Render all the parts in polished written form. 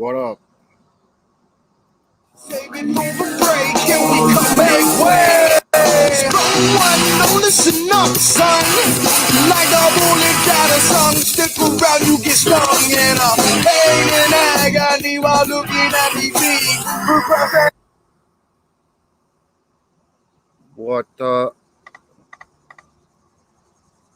What up? Saving for the break, can we come back? Well, strong one, no listen up, son. Like a bullet got a song, stick around, you get stung. And pain and agony while looking at me feet. What the?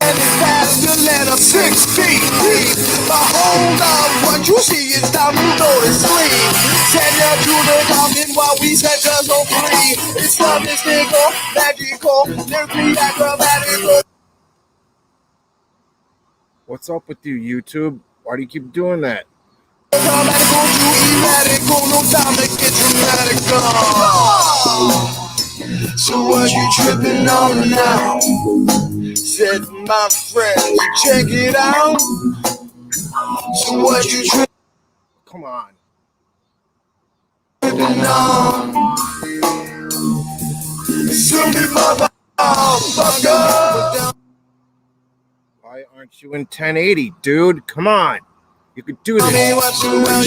And it's faster than a 6 feet deep. But hold on, what you see is time to go to sleep. Send you to the common while we set us on free. It's a mystical, magical, lyrically acrobatical. What's up with you, YouTube? Why do you keep doing that? Dramatical to erratical, no time to get dramatical. So what you tripping on now? Said my friends, check it out. So what you tripping Come on. on? Sue me, motherfucker. Why aren't you in 1080, dude? Come on. You could do Tell me this. what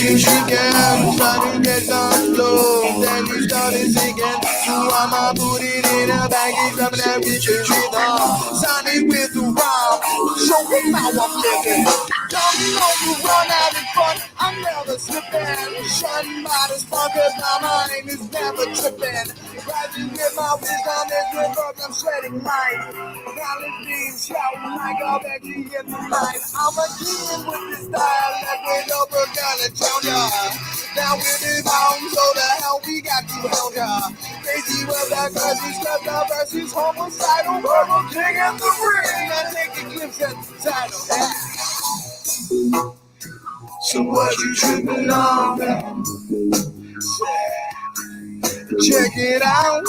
you should get. Try to get down low. Then you started singing. So I'ma put it in a bag. It's up and we should read on. Sign it with the rhyme. Show me how I'm living. Don't know you run out of fun. I'm never slipping. Shun by the spark, cause my mind is never tripping. Rising with my wisdom is reverb. I'm shedding light. Knowledge beams shouting like a veggie in the night. I'm a king with this style. Like with over California. Now with his arms, so the hell we got to help ya. Crazy with that versus cause the versus homicidal. Verbal king in the ring. I take a glimpse at the title. So what you tripping on? Check it out.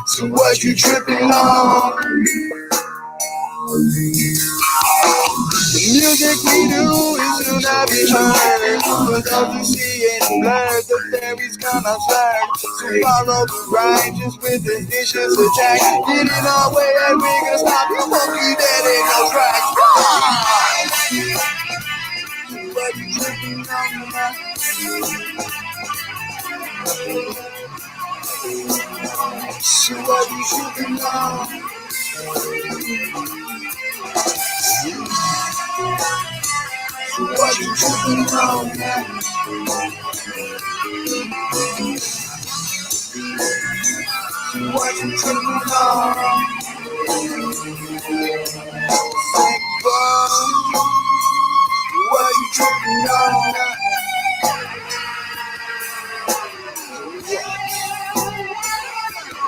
So what you tripping on? The music we do is to not be heard. For those who see it blurred, the fairies come out slurred. So follow the righteous with the vicious attack. Get in our way and we gonna stop you. Won't be dead in no tracks. But you tripping on now. So what you tripping on? What you tripping on now? What you tripping on? Say boy, what you tripping on now?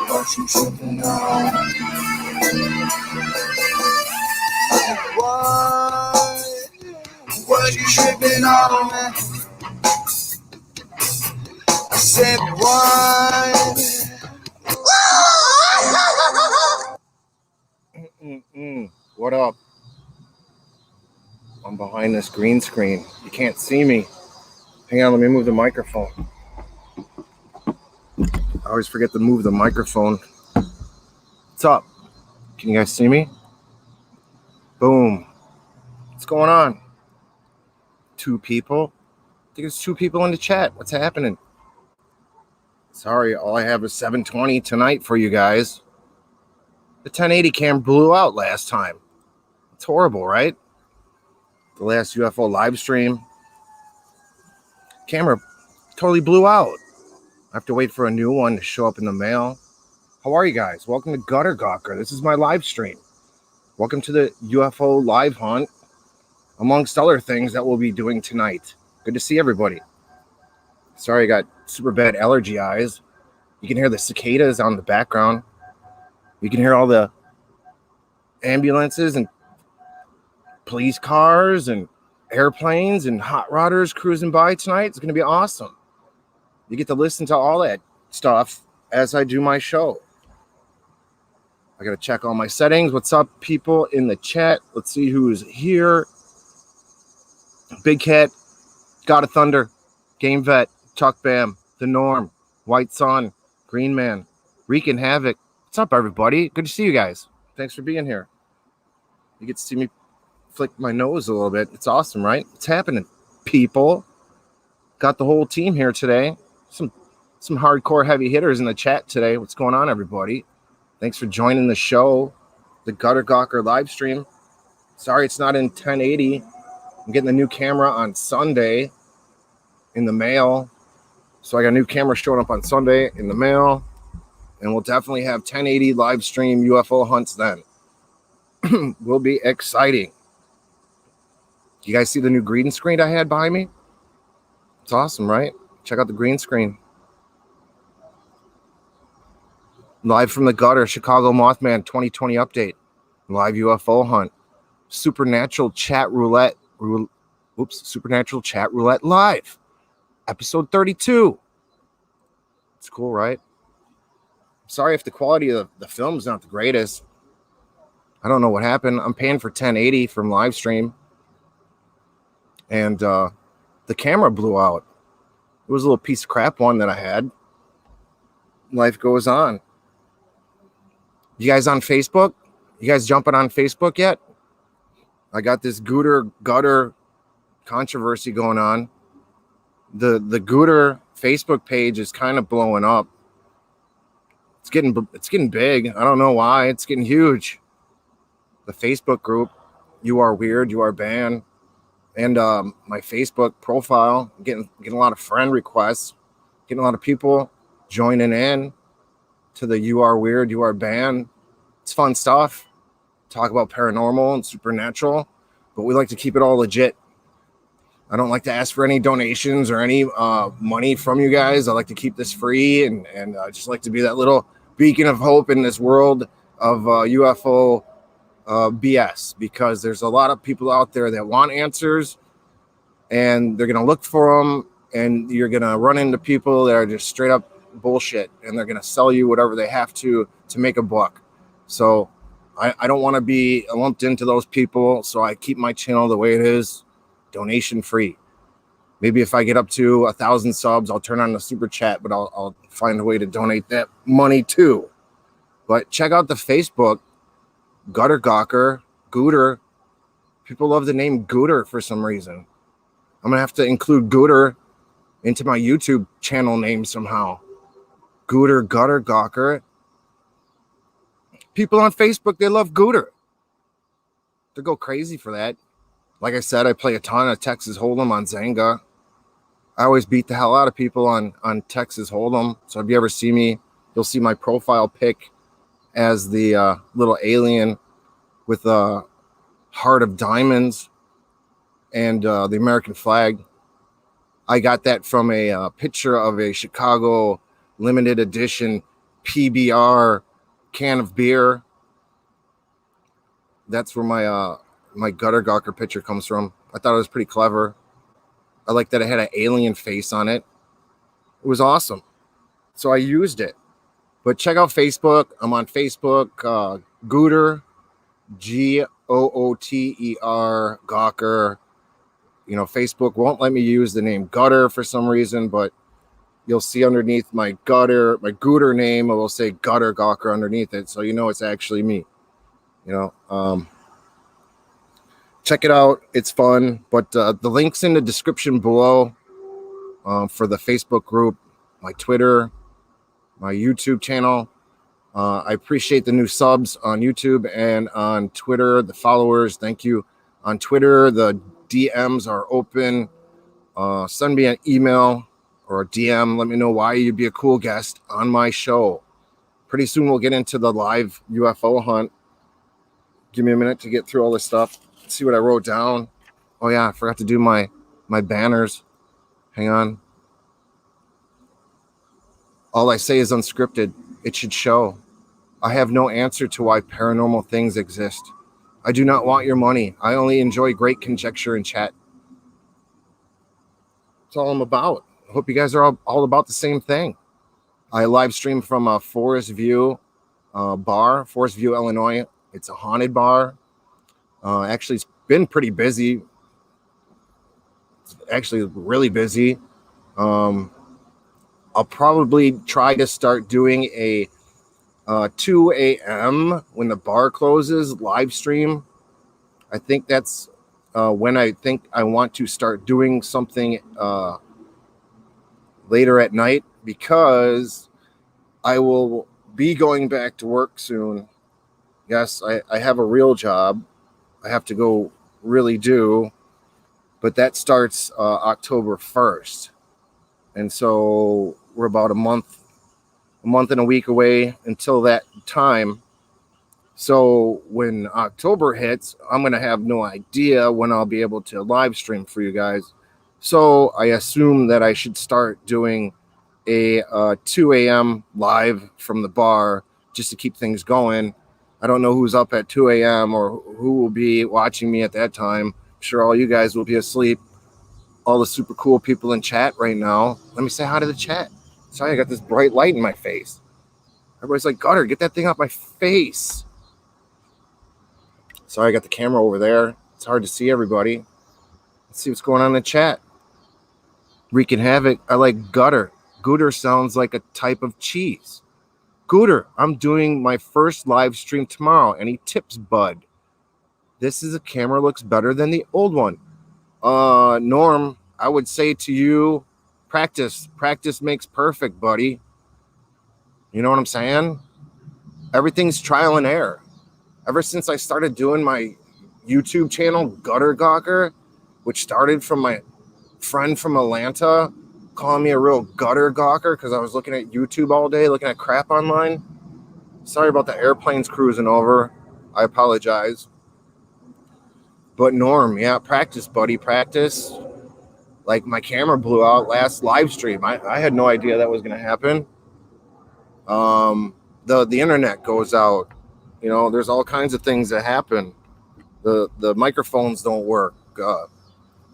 What you tripping on? What you tripping on, man? I said what? What up? I'm behind this green screen. You can't see me. Hang on, let me move the microphone. I always forget to move the microphone. What's up? Can you guys see me? Boom. What's going on? 2 people? I think it's 2 people in the chat. What's happening? Sorry, all I have is 720 tonight for you guys. The 1080 cam blew out last time. It's horrible, right? The last UFO live stream, camera totally blew out. I have to wait for a new one to show up in the mail. How are you guys? Welcome to Gutter Gawker. This is my live stream. Welcome to the UFO live hunt, amongst other things that we'll be doing tonight. Good to see everybody. Sorry, I got super bad allergy eyes. You can hear the cicadas on the background. You can hear all the ambulances and police cars and airplanes and hot rodders cruising by tonight. It's going to be awesome. You get to listen to all that stuff as I do my show. I got to check all my settings. What's up, people in the chat? Let's see who's here. Big Cat, God of Thunder, Game Vet, Chuck Bam, The Norm, White Sun, Green Man, Wreaking Havoc. What's up, everybody? Good to see you guys. Thanks for being here. You get to see me flick my nose a little bit. It's awesome, right? What's happening, people? Got the whole team here today. Some hardcore heavy hitters in the chat today. What's going on, everybody? Thanks for joining the show, the Gutter Gawker live stream. Sorry it's not in 1080. I'm getting the new camera on Sunday in the mail. So I got a new camera showing up on Sunday in the mail. And we'll definitely have 1080 live stream UFO hunts then. Will be exciting. You guys see the new green screen I had behind me? It's awesome, right? Check out the green screen. Live from the gutter, Chicago Mothman 2020 update. Live UFO hunt. Supernatural chat roulette. Supernatural chat roulette live. Episode 32. It's cool, right? Sorry if the quality of the film is not the greatest. I don't know what happened. I'm paying for 1080 from live stream. And the camera blew out. It was a little piece of crap one that I had. Life goes on. You guys on Facebook? You guys jumping on Facebook yet? I got this gutter controversy going on. The Gooter Facebook page is kind of blowing up. It's getting big. I don't know why. It's getting huge. The Facebook group, You Are Weird, You Are Banned, and my Facebook profile, getting a lot of friend requests, getting a lot of people joining in to the You Are Weird, You Are Banned. It's fun stuff. Talk about paranormal and supernatural, but we like to keep it all legit. I don't like to ask for any donations or any money from you guys. I like to keep this free, and I just like to be that little beacon of hope in this world of UFO BS, because there's a lot of people out there that want answers, and they're going to look for them, and you're going to run into people that are just straight up bullshit, and they're going to sell you whatever they have to make a buck. So I don't want to be lumped into those people, so I keep my channel the way it is, donation free. Maybe if I get up to 1,000 subs, I'll turn on the super chat, but I'll find a way to donate that money too. But check out the Facebook, Gutter Gawker, Gooter. People love the name Gooter for some reason. I'm going to have to include Gooter into my YouTube channel name somehow. Gooter, Gutter Gawker. People on Facebook, they love Gooter. They go crazy for that. Like I said, I play a ton of Texas Hold'em on Zanga. I always beat the hell out of people on Texas Hold'em. So if you ever see me, you'll see my profile pic as the little alien with a heart of diamonds and the American flag. I got that from a picture of a Chicago limited edition PBR can of beer. That's where my Gutter Gawker picture comes from. I thought it was pretty clever. I like that it had an alien face on it. It was awesome. So I used it. But check out Facebook. I'm on Facebook. Gooter, Gooter, Gawker. You know, Facebook won't let me use the name Gutter for some reason, but you'll see underneath my Gooter name, it will say Gutter Gawker underneath it. So you know it's actually me. You know, check it out. It's fun. But the link's in the description below for the Facebook group, my Twitter, my YouTube channel. I appreciate the new subs on YouTube and on Twitter, the followers. Thank you. On Twitter, the DMs are open. Send me an email or a DM. Let me know why you'd be a cool guest on my show. Pretty soon we'll get into the live UFO hunt. Give me a minute to get through all this stuff. See what I wrote down. Oh yeah, I forgot to do my banners. Hang on. All I say is unscripted. It should show. I have no answer to why paranormal things exist. I do not want your money. I only enjoy great conjecture and chat. That's all I'm about. I hope you guys are all about the same thing. I live stream from a Forest View bar, Forest View, Illinois. It's a haunted bar. Actually, it's been pretty busy. It's actually really busy. I'll probably try to start doing a 2 a.m. when the bar closes live stream. I think that's when I think I want to start doing something later at night because I will be going back to work soon. Yes, I have a real job. I have to go really do, but that starts October 1st. And so we're about a month and a week away until that time. So when October hits, I'm going to have no idea when I'll be able to live stream for you guys. So I assume that I should start doing a 2 a.m. live from the bar just to keep things going. I don't know who's up at 2 a.m. or who will be watching me at that time. I'm sure all you guys will be asleep. All the super cool people in chat right now. Let me say hi to the chat. Sorry, I got this bright light in my face. Everybody's like, Gutter, get that thing off my face. Sorry, I got the camera over there. It's hard to see everybody. Let's see what's going on in the chat. Wreaking Havoc. I like Gutter. Gooder sounds like a type of cheese. Gooder, I'm doing my first live stream tomorrow. Any tips, bud? This is a camera looks better than the old one. Norm, I would say to you, practice. Practice makes perfect, buddy. You know what I'm saying? Everything's trial and error. Ever since I started doing my YouTube channel, Gutter Gawker, which started from my friend from Atlanta calling me a real gutter gawker because I was looking at YouTube all day, looking at crap online. Sorry about the airplanes cruising over. I apologize. But Norm, yeah, practice, buddy, practice. Like my camera blew out last live stream. I had no idea that was going to happen. The internet goes out. You know, there's all kinds of things that happen. The microphones don't work.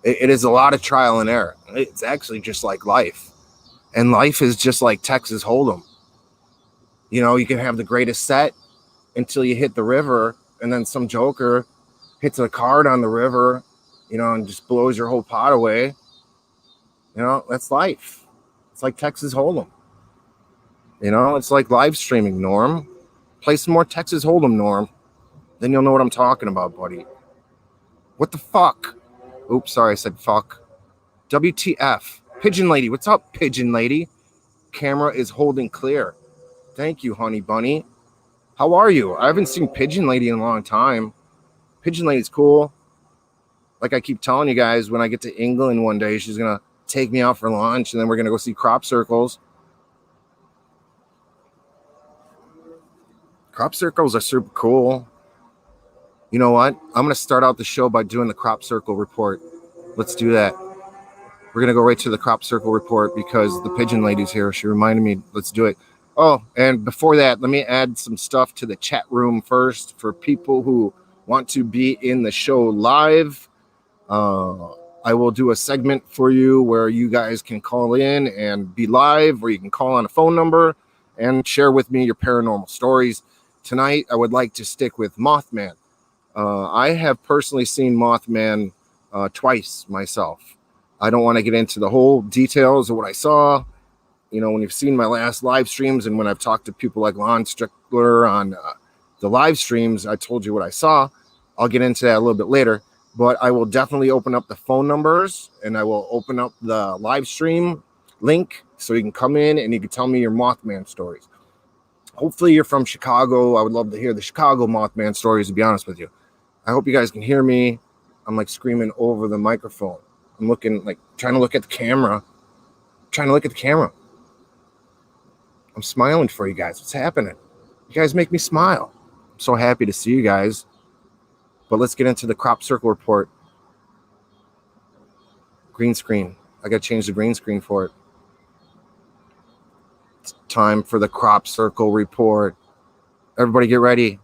It is a lot of trial and error. It's actually just like life. And life is just like Texas Hold'em. You know, you can have the greatest set until you hit the river, and then some joker hits a card on the river, you know, and just blows your whole pot away. You know, that's life. It's like Texas Hold'em. You know, it's like live streaming, Norm. Play some more Texas Hold'em, Norm. Then you'll know what I'm talking about, buddy. What the fuck? Oops, sorry, I said fuck. WTF. Pigeon Lady, what's up, Pigeon Lady? Camera is holding clear. Thank you, honey bunny. How are you? I haven't seen Pigeon Lady in a long time. Pigeon Lady's cool. Like I keep telling you guys, when I get to England one day, she's going to take me out for lunch, and then we're going to go see crop circles. Crop circles are super cool. You know what? I'm going to start out the show by doing the crop circle report. Let's do that. We're going to go right to the crop circle report because the Pigeon Lady's here. She reminded me, let's do it. Oh, and before that, let me add some stuff to the chat room first for people who want to be in the show live. I will do a segment for you where you guys can call in and be live, or you can call on a phone number and share with me your paranormal stories. Tonight, I would like to stick with Mothman. I have personally seen Mothman twice myself. I don't want to get into the whole details of what I saw. You know, when you've seen my last live streams and when I've talked to people like Lon Strickler on the live streams, I told you what I saw. I'll get into that a little bit later. But I will definitely open up the phone numbers, and I will open up the live stream link so you can come in and you can tell me your Mothman stories. Hopefully you're from Chicago. I would love to hear the Chicago Mothman stories, to be honest with you. I hope you guys can hear me. I'm like screaming over the microphone. I'm looking, like trying to look at the camera. I'm smiling for you guys. What's happening? You guys make me smile. I'm so happy to see you guys. But let's get into the crop circle report. Green screen. I got to change the green screen for it. It's time for the crop circle report. Everybody get ready.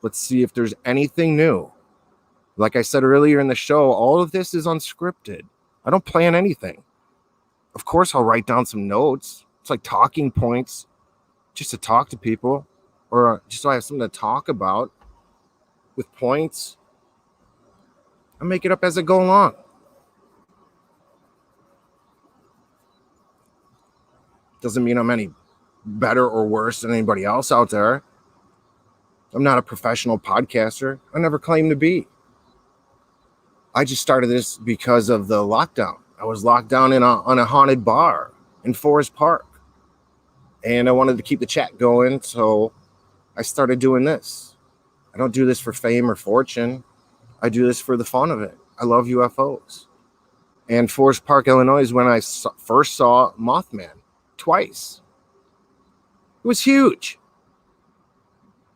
Let's see if there's anything new. Like I said earlier in the show, all of this is unscripted. I don't plan anything. Of course, I'll write down some notes. It's like talking points just to talk to people, or just so I have something to talk about with points. I make it up as I go along. Doesn't mean I'm any better or worse than anybody else out there. I'm not a professional podcaster. I never claimed to be. I just started this because of the lockdown. I was locked down on a haunted bar. in Forest Park. And I wanted to keep the chat going, so I started doing this. I don't do this for fame or fortune. I do this for the fun of it. I love UFOs. And Forest Park, Illinois is when I first saw Mothman twice. It was huge.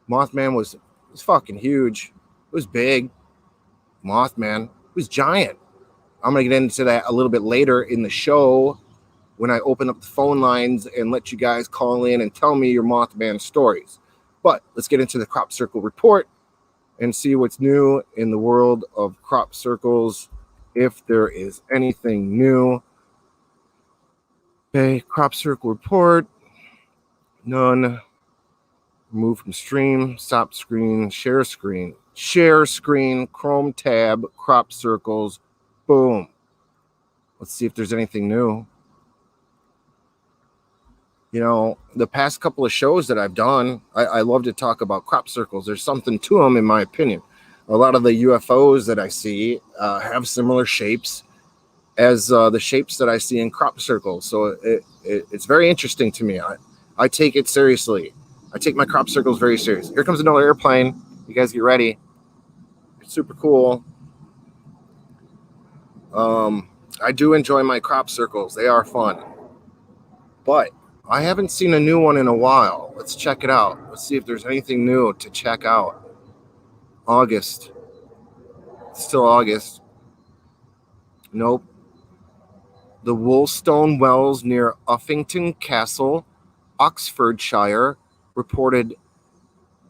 Mothman was fucking huge. It was big. Mothman was giant. I'm going to get into that a little bit later in the show when I open up the phone lines and let you guys call in and tell me your Mothman stories. But let's get into the crop circle report and see what's new in the world of crop circles, if there is anything new. Okay, crop circle report. None. Remove from stream, stop screen, share screen, Chrome tab, crop circles, boom. Let's see if there's anything new. You know, the past couple of shows that I've done, I love to talk about crop circles. There's something to them, in my opinion. A lot of the UFOs that I see have similar shapes as the shapes that I see in crop circles. So it's very interesting to me. I take it seriously. I take my crop circles very serious. Here comes another airplane. You guys get ready. It's super cool. I do enjoy my crop circles. They are fun. But I haven't seen a new one in a while. Let's check it out. Let's see if there's anything new to check out. August. It's still August. Nope. The Woolstone Wells near Uffington Castle, Oxfordshire, reported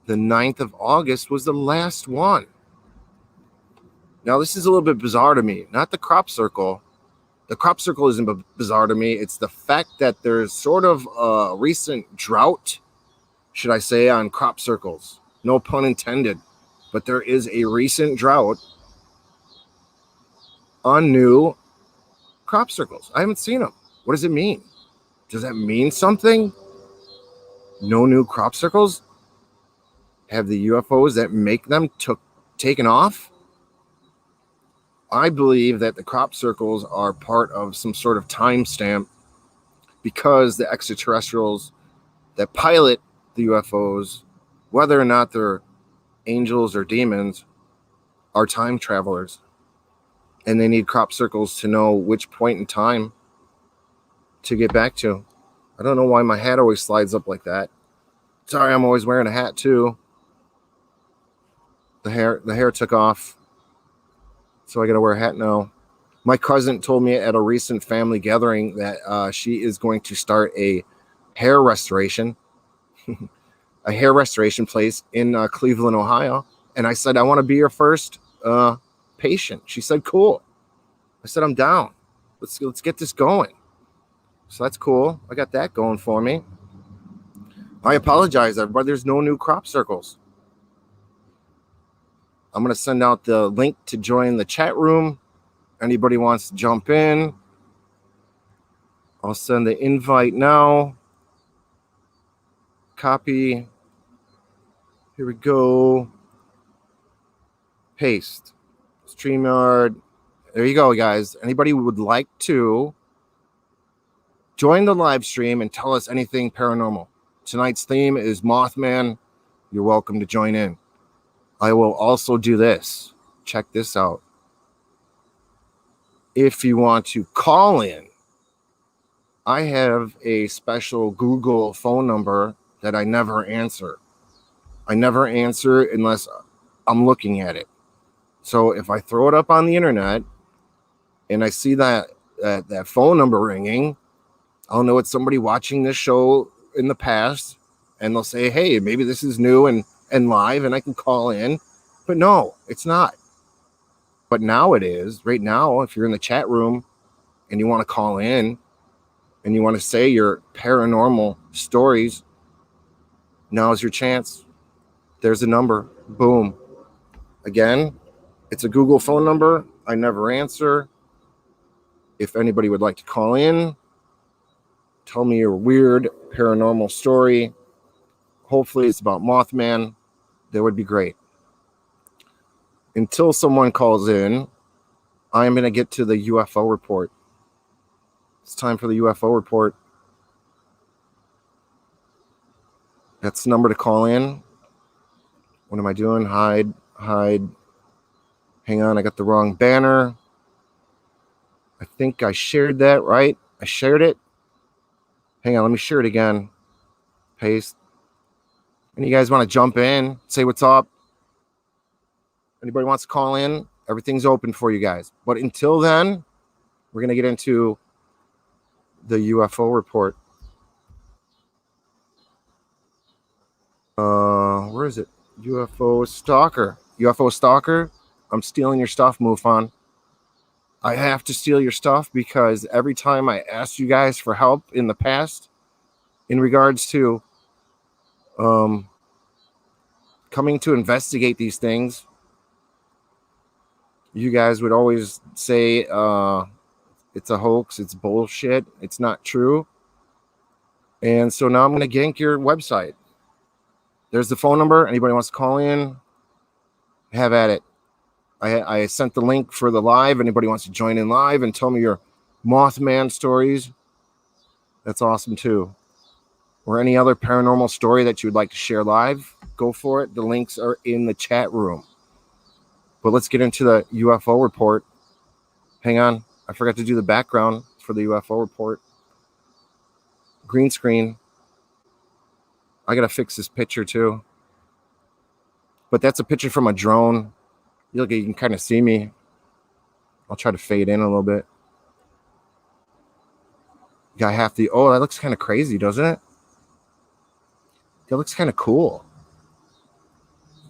the 9th of August was the last one. Now, this is a little bit bizarre to me. Not the crop circle. The crop circle isn't bizarre to me. It's the fact that there's sort of a recent drought, should I say, on crop circles. No pun intended. But there is a recent drought on new crop circles. I haven't seen them. What does it mean? Does that mean something? No new crop circles? Have the UFOs that make them taken off? I believe that the crop circles are part of some sort of timestamp because the extraterrestrials that pilot the UFOs, whether or not they're angels or demons, are time travelers. And they need crop circles to know which point in time to get back to. I don't know why my hat always slides up like that. Sorry, I'm always wearing a hat too. The hair took off, so I gotta wear a hat now. My cousin told me at a recent family gathering that she is going to start a hair restoration, a hair restoration place in Cleveland, Ohio. And I said, I want to be your first patient. She said, cool. I said, I'm down. Let's get this going. So that's cool. I got that going for me. I apologize, everybody. There's no new crop circles. I'm going to send out the link to join the chat room. Anybody wants to jump in, I'll send the invite now. Copy. Here we go. Paste. StreamYard. There you go, guys. Anybody who would like to join the live stream and tell us anything paranormal. Tonight's theme is Mothman. You're welcome to join in. I will also do this. Check this out. If you want to call in, I have a special Google phone number that I never answer. I never answer unless I'm looking at it. So if I throw it up on the internet and I see that phone number ringing, I'll know it's somebody watching this show in the past, and they'll say, hey, maybe this is new and live, and I can call in. But no, it's not. But now it is. Right now, if you're in the chat room and you want to call in and you want to say your paranormal stories, now's your chance. There's a number. Boom. Again, it's a Google phone number. I never answer. If anybody would like to call in, tell me your weird paranormal story. Hopefully it's about Mothman. That would be great. Until someone calls in, I'm going to get to the UFO report. It's time for the UFO report. That's the number to call in. What am I doing? Hide. Hang on, I got the wrong banner. I think I shared that, right? I shared it. Hang on, let me share it again. Paste. And you guys want to jump in, say what's up? Anybody wants to call in? Everything's open for you guys. But until then, we're going to get into the UFO report. Where is it? UFO Stalker. UFO Stalker. I'm stealing your stuff, MUFON. I have to steal your stuff because every time I asked you guys for help in the past in regards to coming to investigate these things, you guys would always say it's a hoax, it's bullshit, it's not true. And so now I'm going to gank your website. There's the phone number. Anybody wants to call in, have at it. I sent the link for the live. Anybody wants to join in live and tell me your Mothman stories, that's awesome too. Or any other paranormal story that you would like to share live, go for it. The links are in the chat room. But let's get into the UFO report. Hang on. I forgot to do the background for the UFO report. Green screen. I got to fix this picture too. But that's a picture from a drone. You can kind of see me. I'll try to fade in a little bit. Got half the... Oh, that looks kind of crazy, doesn't it? That looks kind of cool.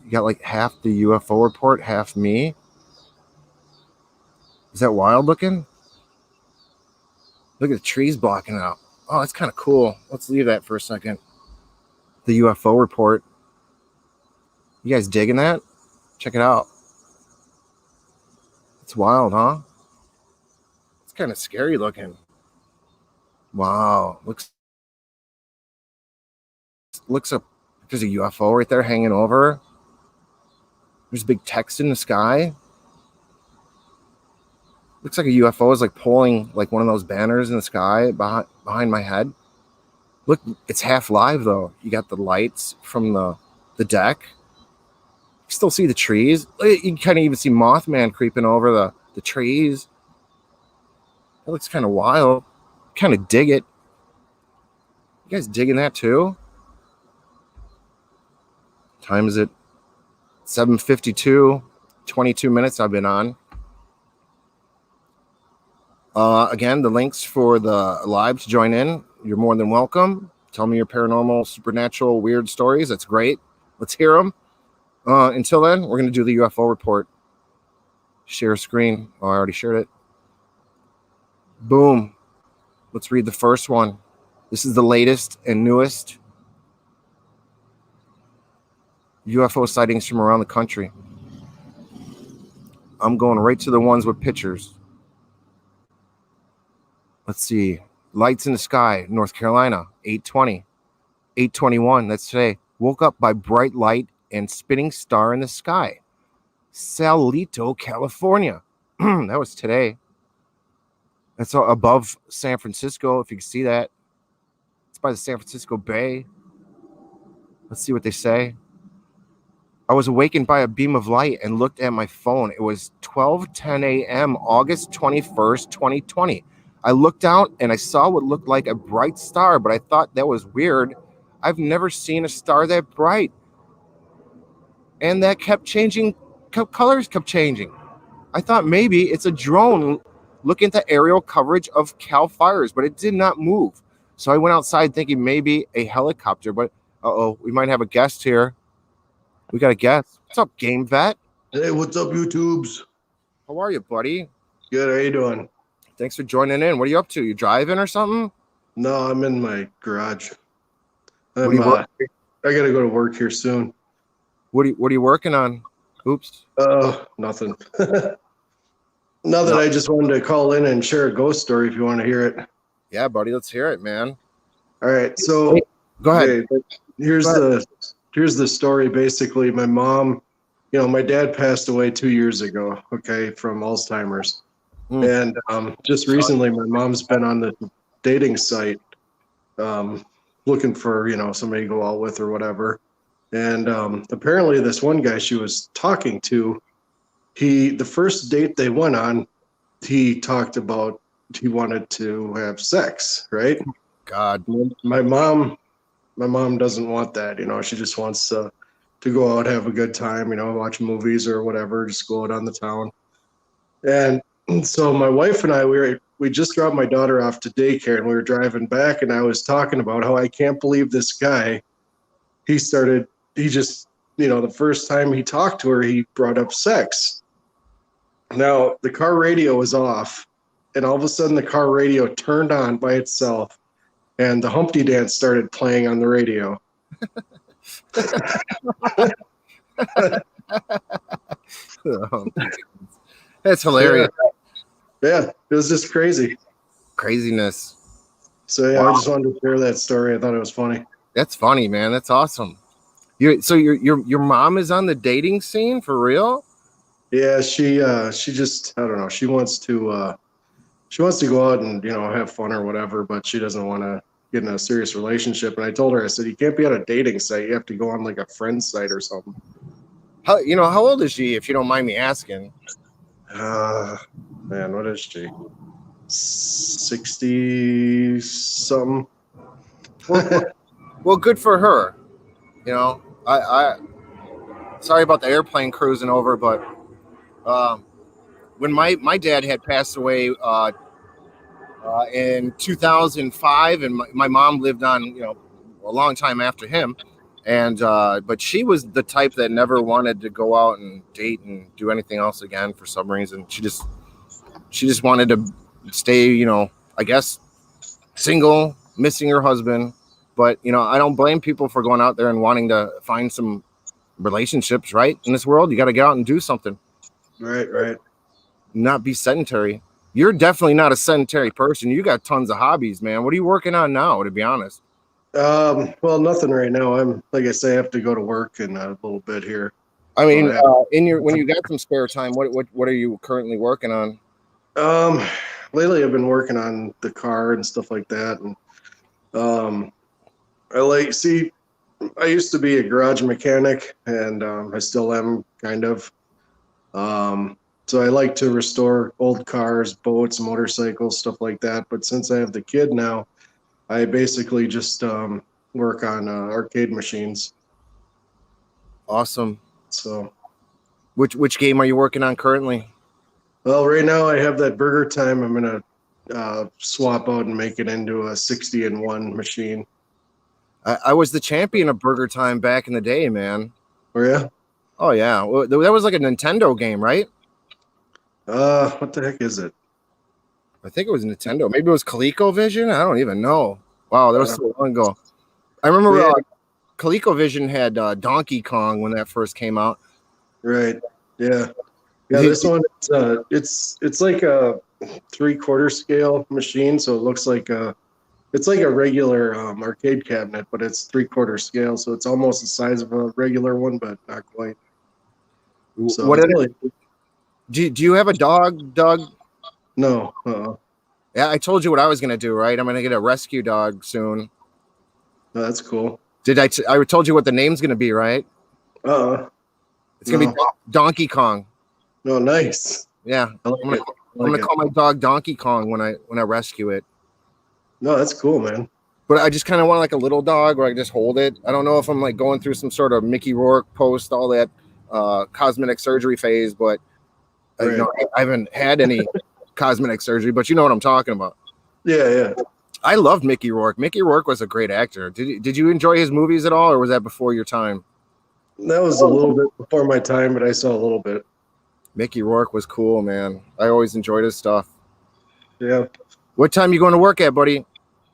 You got like half the UFO report, half me. Is that wild looking? Look at the trees blocking out. Oh, that's kind of cool. Let's leave that for a second. The UFO report. You guys digging that? Check it out. It's wild, huh? It's kind of scary looking. Wow. Looks up. There's a UFO right there hanging over. There's big text in the sky. Looks like a UFO is like pulling like one of those banners in the sky behind my head. Look, it's half live though. You got the lights from the deck. You still see the trees. You can kind of even see Mothman creeping over the trees. That looks kind of wild. Kind of dig it. You guys digging that too? Time is it? 7:52. 22 minutes I've been on. Again, the links for the live to join in. You're more than welcome. Tell me your paranormal, supernatural, weird stories. That's great. Let's hear them. Until then, we're going to do the UFO report. Share screen. Oh, I already shared it. Boom. Let's read the first one. This is the latest and newest UFO sightings from around the country. I'm going right to the ones with pictures. Let's see. Lights in the sky, North Carolina, 8:20. 8:21, that's today. Woke up by bright light and spinning star in the sky. Salito, California. That was today. That's above San Francisco, if you can see that. It's by the San Francisco Bay. Let's see what they say. I was awakened by a beam of light and looked at my phone. It was 12:10 a.m., August 21st, 2020. I looked out and I saw what looked like a bright star, but I thought that was weird. I've never seen a star that bright. And that kept changing, colors kept changing. I thought maybe it's a drone looking at the aerial coverage of Cal Fires, but it did not move. So I went outside thinking maybe a helicopter, but we might have a guest here. We got a guest. What's up, Game Vet? Hey, what's up, YouTubes? How are you, buddy? Good, how you doing? Thanks for joining in. What are you up to? You driving or something? No, I'm in my garage. What are you I gotta go to work here soon. What are you working on? Oops. Nothing. I just wanted to call in and share a ghost story if you want to hear it. Yeah, buddy, let's hear it, man. All right, so go ahead. Okay, here's the story. Basically, my mom, my dad passed away 2 years ago, okay, from Alzheimer's. And just recently, my mom's been on the dating site looking for, somebody to go out with or whatever. And apparently this one guy she was talking to, the first date they went on, he talked about he wanted to have sex, right? God. My mom doesn't want that, she just wants to go out, have a good time, watch movies or whatever, just go out on the town. And so my wife and I, we just dropped my daughter off to daycare, and we were driving back, and I was talking about how I can't believe this guy, he just, the first time he talked to her, he brought up sex. Now, the car radio was off, and all of a sudden the car radio turned on by itself, and the Humpty Dance started playing on the radio. That's hilarious. Yeah, it was just crazy. Craziness. So yeah, wow. I just wanted to share that story. I thought it was funny. That's funny, man. That's awesome. Your mom is on the dating scene for real? Yeah, she just, I don't know, she wants to go out and have fun or whatever, but she doesn't want to get in a serious relationship. And I told her, I said, you can't be on a dating site. You have to go on like a friend site or something. How old is she, if you don't mind me asking? Man, what is she? 60 something. Well, good for her. I sorry about the airplane cruising over, but when my dad had passed away in 2005, and my mom lived on a long time after him, and but she was the type that never wanted to go out and date and do anything else again for some reason. She just wanted to stay, I guess, single, missing her husband. But I don't blame people for going out there and wanting to find some relationships, right? In this world, you got to get out and do something. Right. Not be sedentary. You're definitely not a sedentary person. You got tons of hobbies, man. What are you working on now, to be honest? Well, nothing right now. I'm, like I say, I have to go to work in a little bit here. I mean, when you got some spare time, what are you currently working on? Lately I've been working on the car and stuff like that, and I used to be a garage mechanic, and I still am kind of. So I like to restore old cars, boats, motorcycles, stuff like that. But since I have the kid now, I basically just work on arcade machines. Awesome. So, which game are you working on currently? Well, right now I have that Burger Time. I'm gonna swap out and make it into a 60-in-1 machine. I was the champion of Burger Time back in the day, man. Oh yeah? Oh yeah. Well, that was like a Nintendo game, right? What the heck is it? I think it was Nintendo. Maybe it was ColecoVision. I don't even know. Wow, that was so long ago. I remember ColecoVision had Donkey Kong when that first came out. Right. Yeah. Yeah. This one, it's like a 3/4 scale machine, so it looks like it's like a regular arcade cabinet, but it's 3/4 scale, so it's almost the size of a regular one, but not quite. So what do you have a dog, Doug? No. Yeah, I told you what I was gonna do, right? I'm gonna get a rescue dog soon. Oh, that's cool. I told you what the name's gonna be, right? It's gonna be Donkey Kong. No, nice. Yeah, I'm gonna call my dog Donkey Kong when I rescue it. No, that's cool, man. But I just kind of want like a little dog where I can just hold it. I don't know if I'm like going through some sort of Mickey Rourke post, all that cosmetic surgery phase, but Right. I haven't had any cosmetic surgery, but you know what I'm talking about. Yeah. I loved Mickey Rourke. Mickey Rourke was a great actor. Did you enjoy his movies at all, or was that before your time? That was a little bit before my time, but I saw a little bit. Mickey Rourke was cool, man. I always enjoyed his stuff. Yeah. What time you going to work at, buddy?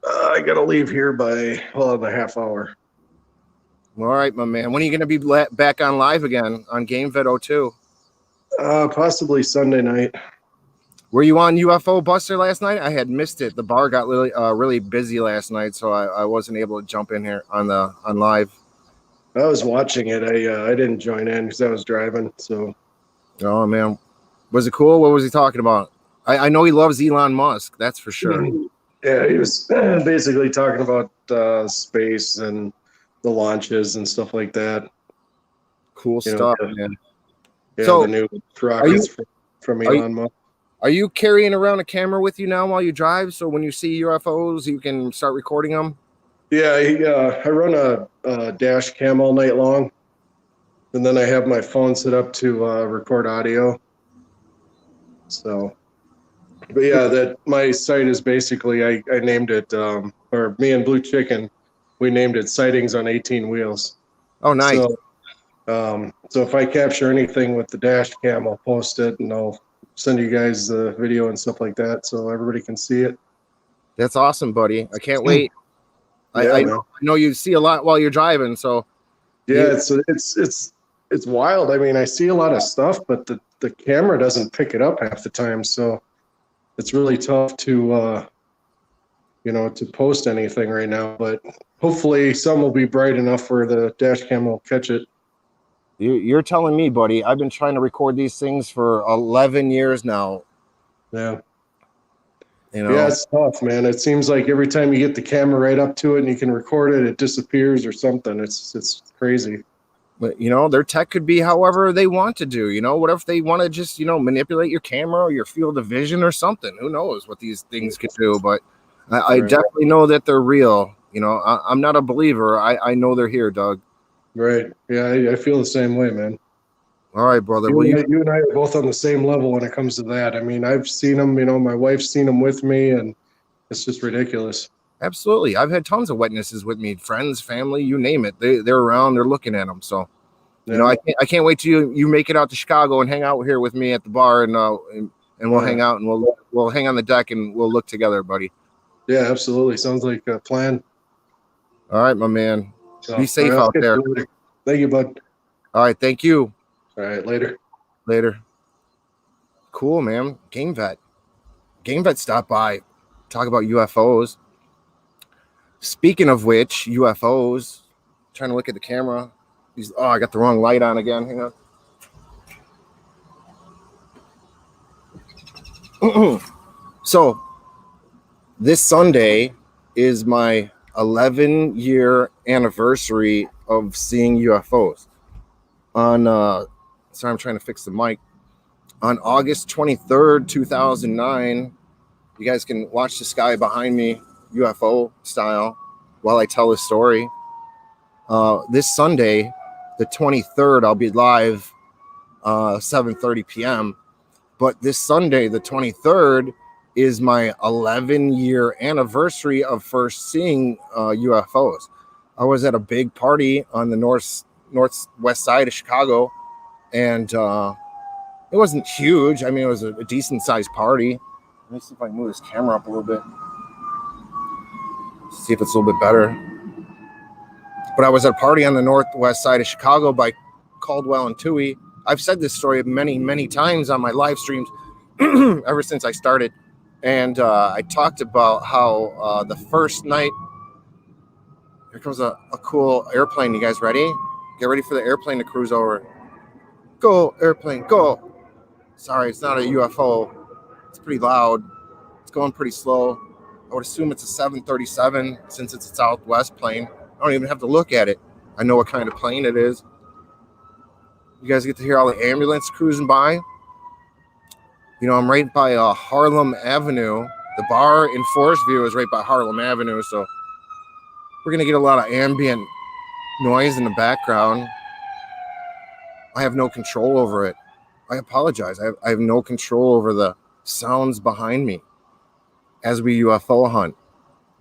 I gotta leave here by in a half hour. All right, my man. When are you going to be back on live again on GameVid 02? Possibly Sunday night. Were you on UFO Buster last night? I had missed it. The bar got really busy last night, so I wasn't able to jump in here on live. I was watching it. I didn't join in because I was driving. So. Oh man, was it cool? What was he talking about? I know he loves Elon Musk. That's for sure. Yeah, he was basically talking about space and the launches and stuff like that. Cool You know, stuff, yeah, man. yeah, So the new are you rockets from are you, Elon Musk. are you carrying around a camera with you now while you drive? So when you see UFOs, you can start recording them. Yeah, I run a dash cam all night long, and then I have my phone set up to record audio. So, but yeah, that my site is basically I named it, or me and Blue Chicken, we named it Sightings on 18 Wheels. Oh, nice. So if I capture anything with the dash cam, I'll post it and I'll send you guys the video and stuff like that, so everybody can see it. That's awesome, buddy. I can't wait. Yeah, I man. know you see a lot while you're driving, so Yeah, it's wild. I mean, I see a lot of stuff, but the camera doesn't pick it up half the time, so it's really tough to to post anything right now. But hopefully, some will be bright enough where the dash cam will catch it. you're telling me, buddy. I've been trying to record these things for 11 years now. Yeah, You yeah, know, it's tough, man. It seems like every time you get the camera right up to it and you can record it, it disappears or something. It's crazy. but their tech could be however they want to do. What if they want to just manipulate your camera or your field of vision or something? Who knows what these things could do? But I Right. definitely know that they're real. I'm not a believer. I know they're here, Doug. Right. Yeah, I feel the same way, man. All right, brother. You, Well, and I, you and I are both on the same level when it comes to that. I mean, I've seen them, my wife's seen them with me, and it's just ridiculous. absolutely. I've had tons of witnesses with me, friends, family, you name it. They're around. They're looking at them. So, Yeah. I can't wait till you make it out to Chicago and hang out here with me at the bar, and we'll hang out and we'll hang on the deck and we'll look together, buddy. Yeah, absolutely. Sounds like a plan. All right, my man. So, Be safe all right, out there. Thank you, bud. All right, thank you. All right, later. Later. Cool, man. Game vet stopped by, talk about UFOs. Speaking of which, UFOs. Trying to look at the camera. I got the wrong light on again. Hang on. So this Sunday is my 11-year anniversary of seeing UFOs. Sorry, I'm trying to fix the mic. On August 23rd, 2009, you guys can watch the sky behind me, UFO style, while I tell this story. This Sunday, the 23rd, I'll be live 7:30 p.m. But this Sunday, the 23rd, is my 11-year anniversary of first seeing UFOs. I was at a big party on the northwest side of Chicago, and it wasn't huge. I mean, it was a decent sized party. Let me see if I can move this camera up a little bit. See if it's a little bit better. But I was at a party on the northwest side of Chicago by Caldwell and Toohey. I've said this story many, many times on my live streams ever since I started. And I talked about how the first night, here comes a cool airplane. You guys ready? Get ready for the airplane to cruise over. Go, airplane, go. Sorry, it's not a UFO. It's pretty loud. It's going pretty slow. I would assume it's a 737 since it's a Southwest plane. I don't even have to look at it. I know what kind of plane it is. You guys get to hear all the ambulance cruising by. I'm right by Harlem Avenue. The bar in Forest View is right by Harlem Avenue, so we're going to get a lot of ambient noise in the background. I have no control over it. I apologize. I have no control over the sounds behind me as we UFO hunt.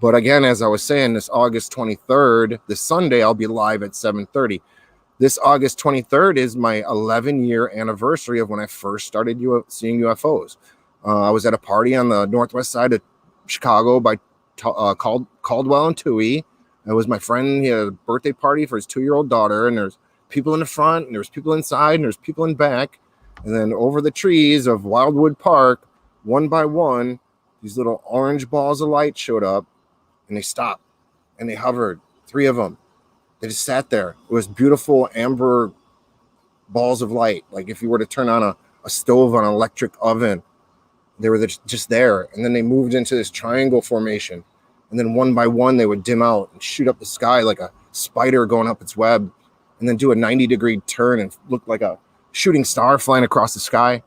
But again, as I was saying, this August 23rd, this Sunday, I'll be live at 7:30. This August 23rd is my 11-year anniversary of when I first started seeing UFOs. I was at a party on the northwest side of Chicago by Caldwell and Toohey. It was my friend. He had a birthday party for his 2-year-old daughter, and there's people in the front, and there's people inside, and there's people in back. And then over the trees of Wildwood Park, one by one, these little orange balls of light showed up, and they stopped, and they hovered, 3 of them. They just sat there. It was beautiful amber balls of light. Like if you were to turn on a stove on an electric oven, they were just there. And then they moved into this triangle formation. and then one by one they would dim out and shoot up the sky like a spider going up its web, and then do a 90-degree turn and look like a shooting star flying across the sky.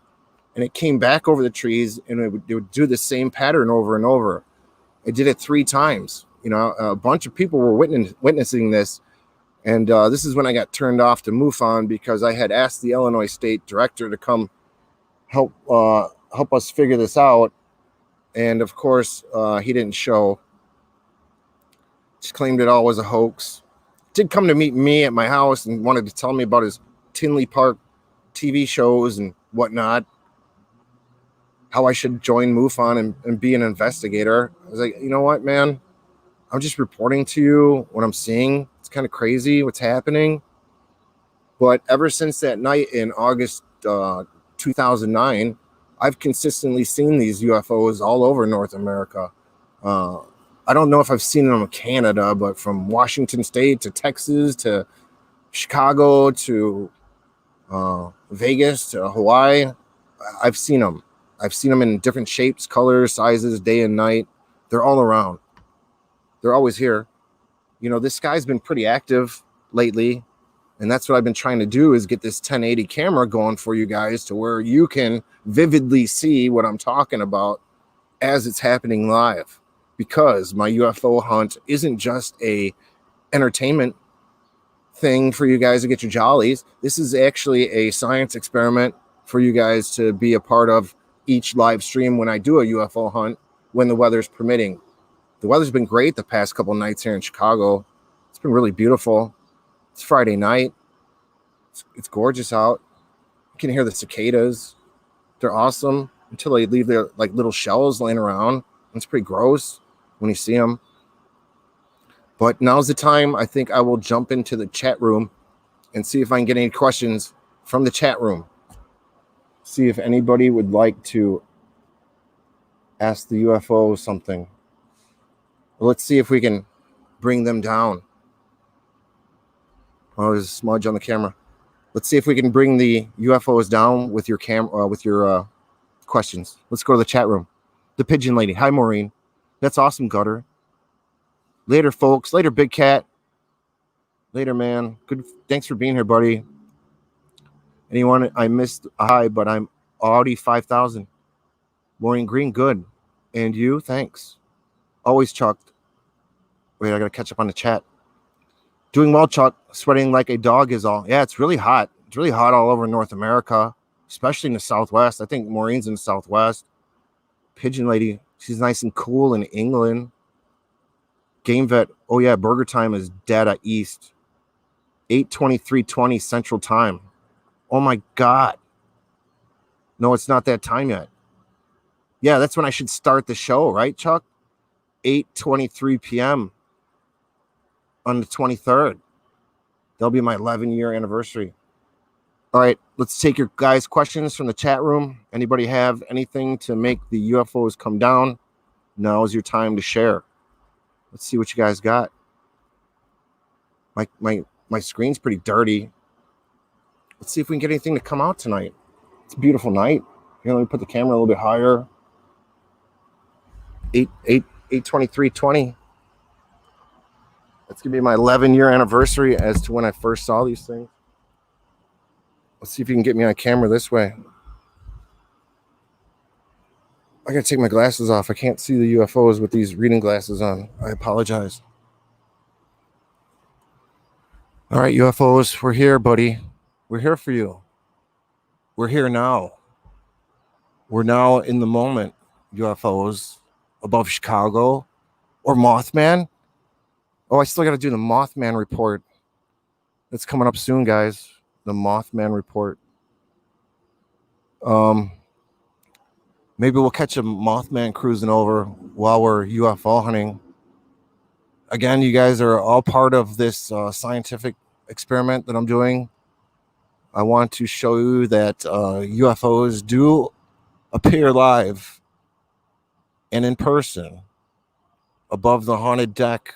And it came back over the trees, and it would do the same pattern over and over. It did it 3 times. You know, a bunch of people were witnessing this. And this is when I got turned off to MUFON, because I had asked the Illinois State Director to come help us figure this out. And of course, he didn't show. Just claimed it all was a hoax. Did come to meet me at my house and wanted to tell me about his Tinley Park TV shows and whatnot. How I should join MUFON and be an investigator. I was like, you know what, man? I'm just reporting to you what I'm seeing. It's kind of crazy what's happening. But ever since that night in August 2009, I've consistently seen these UFOs all over North America. I don't know if I've seen them in Canada, but from Washington State to Texas to Chicago to Vegas to Hawaii, I've seen them. I've seen them in different shapes, colors, sizes, day and night. They're all around. They're always here. You know, this sky's been pretty active lately, and that's what I've been trying to do, is get this 1080 camera going for you guys to where you can vividly see what I'm talking about as it's happening live. Because my UFO hunt isn't just a entertainment thing for you guys to get your jollies. This is actually a science experiment for you guys to be a part of each live stream when I do a UFO hunt, when the weather's permitting. The weather's been great the past couple nights here in Chicago. It's been really beautiful. It's Friday night. It's gorgeous out. You can hear the cicadas. They're awesome until they leave their like little shells laying around. It's pretty gross when you see them. But now's the time. I think I will jump into the chat room and see if I can get any questions from the chat room. See if anybody would like to ask the UFO something. Let's see if we can bring them down. Oh, there's a smudge on the camera. Let's see if we can bring the UFOs down with your questions. Let's go to the chat room. The Pigeon Lady. Hi, Maureen. That's awesome, Gutter. Later, folks. Later, Big Cat. Later, man. Good. Thanks for being here, buddy. Anyone I missed? Hi, but I'm Audi 5000. Maureen Green, good. And you? Thanks. Always, Chuck. Wait, I got to catch up on the chat. Doing well, Chuck. Sweating like a dog is all. Yeah, it's really hot. It's really hot all over North America, especially in the Southwest. I think Maureen's in the Southwest. Pigeon Lady, she's nice and cool in England. Game Vet, oh yeah, Burger Time is data east. 8:23:20 Central Time. Oh my God. No, it's not that time yet. Yeah, that's when I should start the show, right, Chuck? 8:23 p.m. on the 23rd. That'll be my 11-year anniversary. All right, let's take your guys' questions from the chat room. Anybody have anything to make the UFOs come down? Now is your time to share. Let's see what you guys got. My screen's pretty dirty. Let's see if we can get anything to come out tonight. It's a beautiful night. Here, let me put the camera a little bit higher. 8/23/20. That's gonna be my 11-year anniversary as to when I first saw these things. Let's see if you can get me on camera this way. I gotta take my glasses off. I can't see the UFOs with these reading glasses on. I apologize. All right, UFOs, we're here, buddy. We're here for you. We're here now. We're now in the moment, UFOs above Chicago or Mothman. Oh, I still got to do the Mothman report. That's coming up soon, guys. The Mothman report. Maybe we'll catch a Mothman cruising over while we're UFO hunting. Again, you guys are all part of this scientific experiment that I'm doing. I want to show you that UFOs do appear live and in person above the haunted deck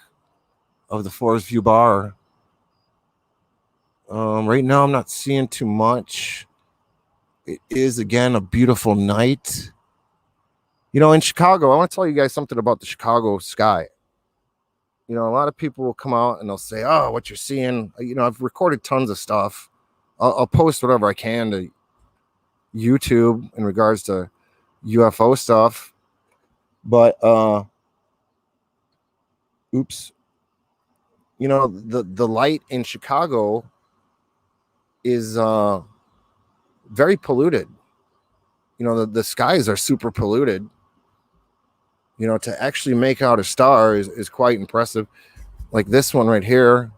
of the Forest View Bar. Right now, I'm not seeing too much. It is, again, a beautiful night. You know, in Chicago, I want to tell you guys something about the Chicago sky. You know, a lot of people will come out and they'll say, "Oh, what you're seeing." You know, I've recorded tons of stuff. I'll post whatever I can to YouTube in regards to UFO stuff. But oops, you know, the light in Chicago is very polluted. You know, the skies are super polluted. You know, to actually make out a star is quite impressive. Like this one right here,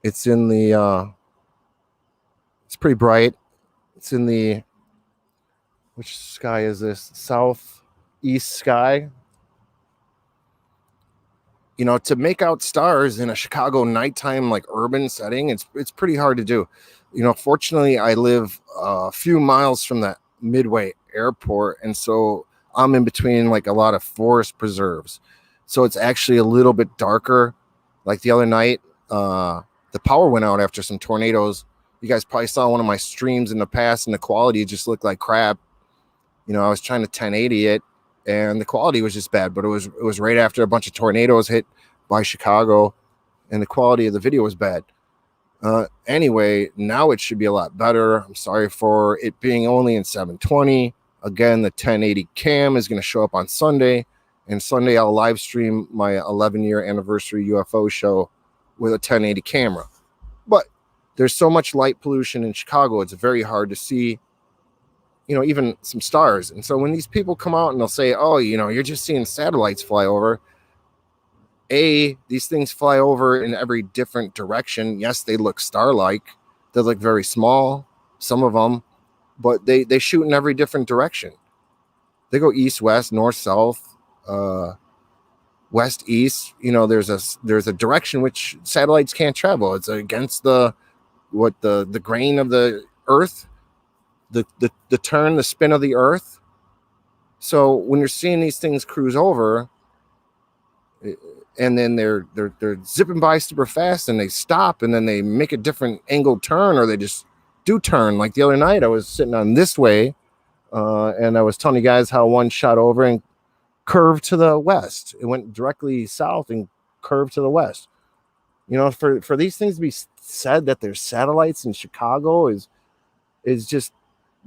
it's in the it's pretty bright. It's in the, which sky is this? Southeast sky. You know, to make out stars in a Chicago nighttime like urban setting, it's pretty hard to do. You know, fortunately, I live a few miles from that Midway airport, and so I'm in between like a lot of forest preserves. So it's actually a little bit darker. Like the other night, the power went out after some tornadoes. You guys probably saw one of my streams in the past, and the quality just looked like crap. You know, I was trying to 1080 it, and the quality was just bad. But it was right after a bunch of tornadoes hit by Chicago, and the quality of the video was bad. Anyway, now it should be a lot better. I'm sorry for it being only in 720. Again, the 1080 cam is going to show up on Sunday, and Sunday I'll live stream my 11-year anniversary UFO show with a 1080 camera. But there's so much light pollution in Chicago, it's very hard to see, you know, even some stars. And so when these people come out and they'll say, "Oh, you know, you're just seeing satellites fly over," these things fly over in every different direction. Yes, they look star-like. They look very small, some of them, but they shoot in every different direction. They go east, west, north, south, west, east. You know, there's a direction which satellites can't travel. It's against the grain of the Earth, the turn, the spin of the Earth. So when you're seeing these things cruise over, and then they're zipping by super fast, and they stop, and then they make a different angled turn, or they just do turn. Like the other night, I was sitting on this way, and I was telling you guys how one shot over and curved to the west. It went directly south and curved to the west. You know, for these things to be said that there's satellites in Chicago is just,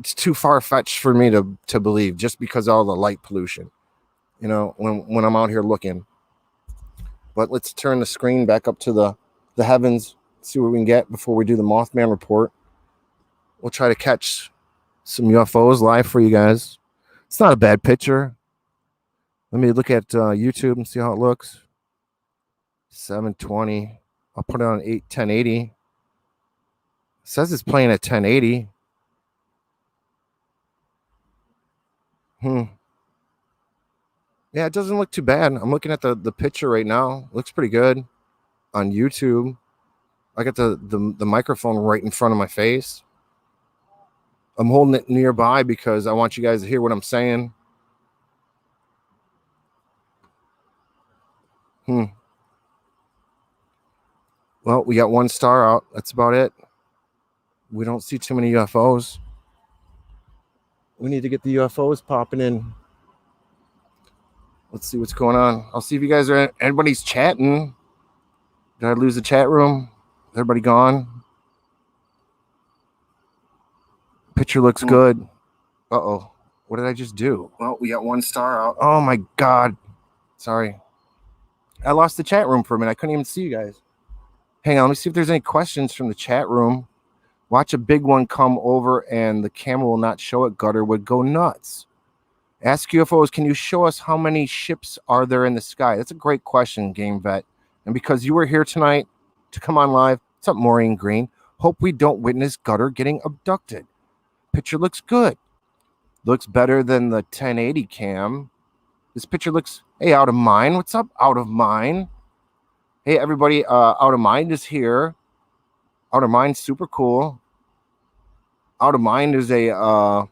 it's too far-fetched for me to believe, just because of all the light pollution, you know, when I'm out here looking. But let's turn the screen back up to the heavens, see what we can get before we do the Mothman report. We'll try to catch some UFOs live for you guys. It's not a bad picture. Let me look at YouTube and see how it looks. 720. I'll put it on 1080. It says it's playing at 1080. Yeah, it doesn't look too bad. I'm looking at the picture right now. It looks pretty good on YouTube. I got the microphone right in front of my face. I'm holding it nearby because I want you guys to hear what I'm saying. Well, we got one star out. That's about it. We don't see too many UFOs. We need to get the UFOs popping in. Let's see what's going on. I'll see if you guys are, anybody's chatting. Did I lose the chat room? Is everybody gone? Picture looks good. Uh-oh. What did I just do? Well, we got one star out. Oh my God. Sorry. I lost the chat room for a minute. I couldn't even see you guys. Hang on, let me see if there's any questions from the chat room. Watch a big one come over and the camera will not show it. Gutter would go nuts. Ask UFOs, can you show us how many ships are there in the sky? That's a great question, Game Vet. And because you were here tonight to come on live, what's up, Maureen Green? Hope we don't witness Gutter getting abducted. Picture looks good. Looks better than the 1080 cam. This picture looks, hey, Out of Mind. What's up, Out of Mind? Hey, everybody, Out of Mind is here. Out of Mind, super cool. Out of Mind is a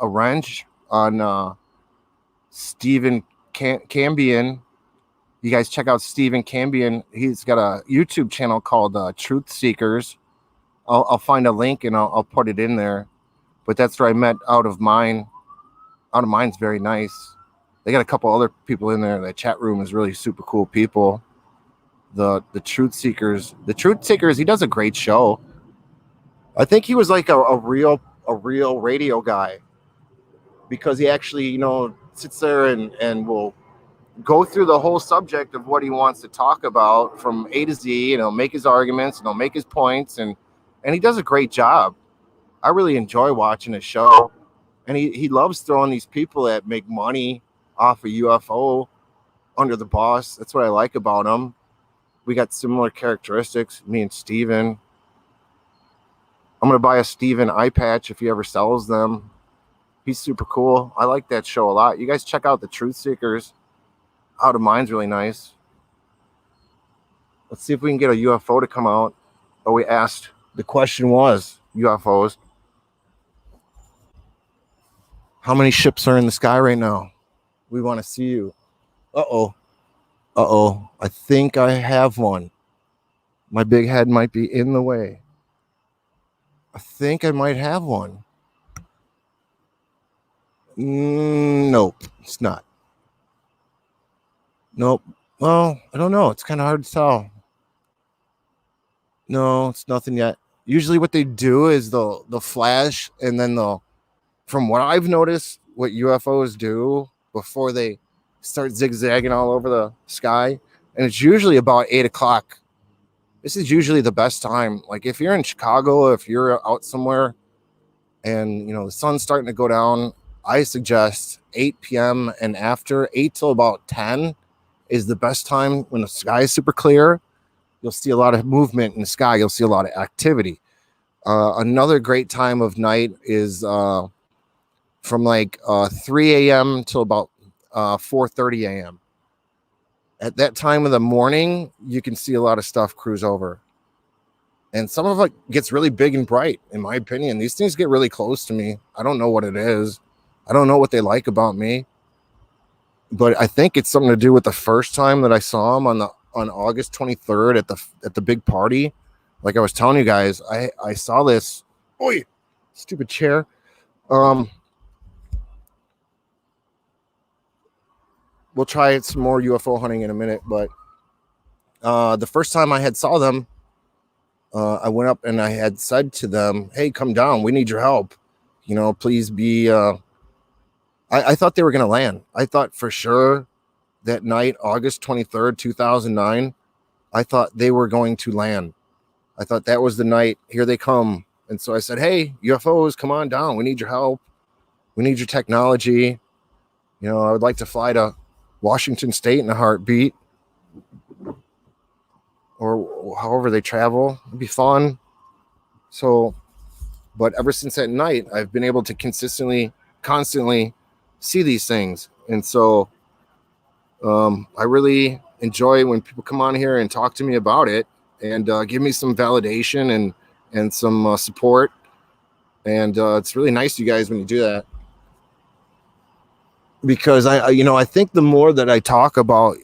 wrench on Stephen Cambion. You guys check out Stephen Cambion. He's got a YouTube channel called Truth Seekers. I'll find a link and I'll put it in there. But that's where I met Out of Mind. Out of Mind's very nice. They got a couple other people in there. That chat room is really super cool people. The Truth Seekers. The Truth Seekers, he does a great show. I think he was like a real radio guy, because he actually, sits there and will go through the whole subject of what he wants to talk about from A to Z, and he'll make his arguments and he'll make his points, and he does a great job. I really enjoy watching his show, and he loves throwing these people that make money off a UFO under the bus. That's what I like about him. We got similar characteristics, me and Steven. I'm going to buy a Steven eye patch if he ever sells them. He's super cool. I like that show a lot. You guys check out the Truth Seekers. Out of Mind's really nice. Let's see if we can get a UFO to come out. Oh, we asked. The question was UFOs. How many ships are in the sky right now? We want to see you. Uh-oh. I think I have one. My big head might be in the way. I think I might have one. Nope, it's not. Nope. Well, I don't know. It's kind of hard to tell. No, it's nothing yet. Usually what they do is they'll flash, and then from what I've noticed, what UFOs do before they start zigzagging all over the sky, and it's usually about 8 o'clock. This is usually the best time. Like if you're in Chicago, if you're out somewhere and the sun's starting to go down, I suggest 8 p.m. and after. 8 till about 10 is the best time when the sky is super clear. You'll see a lot of movement in the sky. You'll see a lot of activity. Another great time of night is from like 3 a.m. till about 4:30 a.m. At that time of the morning, you can see a lot of stuff cruise over. And some of it gets really big and bright, in my opinion. These things get really close to me. I don't know what it is. I don't know what they like about me. But I think it's something to do with the first time that I saw them on August 23rd at the big party. Like I was telling you guys, I saw this. Oi, stupid chair. We'll try some more UFO hunting in a minute, but the first time I had saw them, I went up and I had said to them, "Hey, come down. We need your help. Please be." I thought they were going to land. I thought for sure that night, August 23rd, 2009, I thought they were going to land. I thought that was the night. Here they come. And so I said, "Hey, UFOs, come on down. We need your help. We need your technology. I would like to fly to Washington State in a heartbeat, or however they travel. It'd be fun." So, but ever since that night, I've been able to constantly see these things. And so I really enjoy when people come on here and talk to me about it and give me some validation and some support. And it's really nice, you guys, when you do that. Because I think the more that I talk about,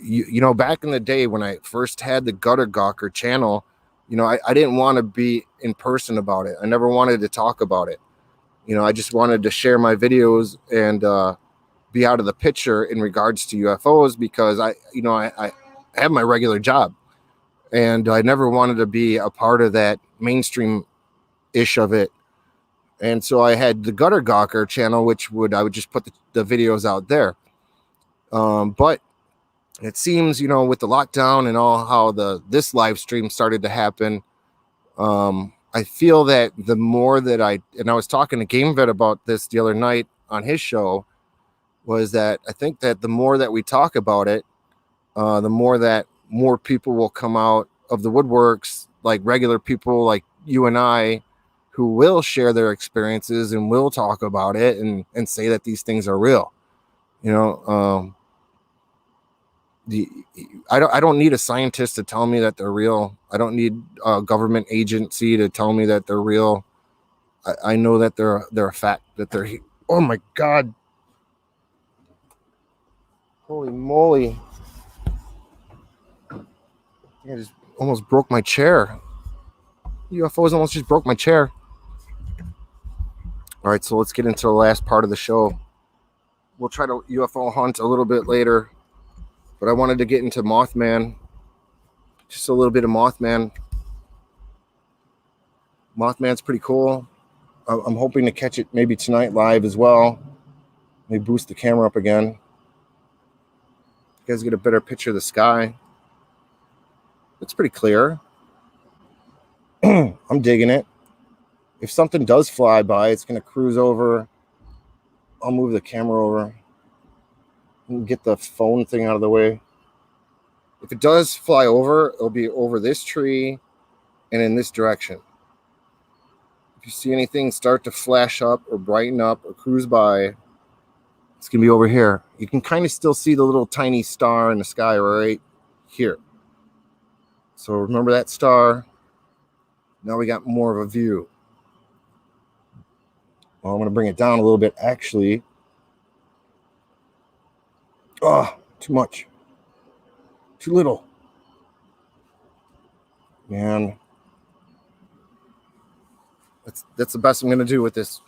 back in the day when I first had the Gutter Gawker channel, I didn't want to be in person about it. I never wanted to talk about it. I just wanted to share my videos and be out of the picture in regards to UFOs, because I have my regular job, and I never wanted to be a part of that mainstream ish of it. And so I had the Gutter Gawker channel, which I would just put the videos out there. But it seems, with the lockdown and all how this live stream started to happen, I feel that the more that I was talking to Game Vet about this the other night on his show, was that I think that the more that we talk about it, the more that more people will come out of the woodworks, like regular people like you and I, who will share their experiences and will talk about it and say that these things are real. I don't need a scientist to tell me that they're real. I don't need a government agency to tell me that they're real. I know that they're a fact, that they're here. Oh my God. Holy moly. I just almost broke my chair. UFOs almost just broke my chair. All right, so let's get into the last part of the show. we'll try to UFO hunt a little bit later. But I wanted to get into Mothman. Just a little bit of Mothman. Mothman's pretty cool. I'm hoping to catch it maybe tonight live as well. Maybe boost the camera up again. You guys get a better picture of the sky. It's pretty clear. I'm digging it. If something does fly by, it's going to cruise over. I'll move the camera over and get the phone thing out of the way. If it does fly over, it'll be over this tree and in this direction. If you see anything start to flash up or brighten up or cruise by, it's going to be over here. You can kind of still see the little tiny star in the sky right here. So remember that star. Now we got more of a view. Well, I'm going to bring it down a little bit, actually. Oh, too much. Too little. Man. That's the best I'm going to do with this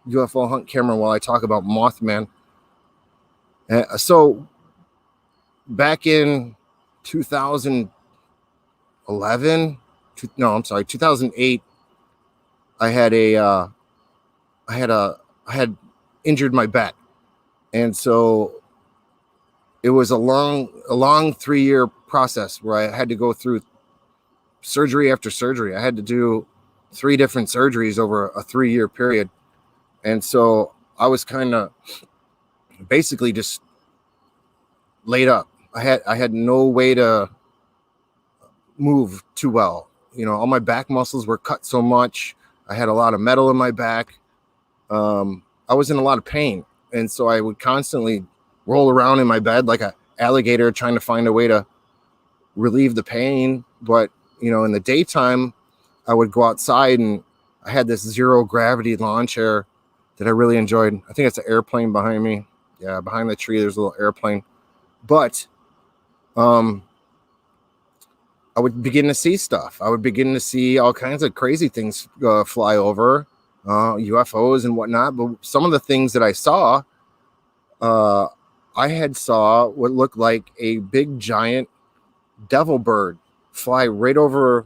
UFO hunt camera while I talk about Mothman. So, back in 2011, 2008, I had injured my back, and so it was a long 3-year process where I had to go through surgery after surgery. I had to do 3 different surgeries over a 3-year period, and so I was kind of basically just laid up. I had no way to move too well. You know, all my back muscles were cut so much. I had a lot of metal in my back. I was in a lot of pain, and so I would constantly roll around in my bed like an alligator trying to find a way to relieve the pain. But, you know, in the daytime, I would go outside, and I had this zero gravity lawn chair that I really enjoyed. I think it's an airplane behind me. Yeah, behind the tree, there's a little airplane. But I would begin to see stuff. I would begin to see all kinds of crazy things fly over, UFOs and whatnot. But some of the things that I saw, I had saw what looked like a big giant devil bird fly right over, a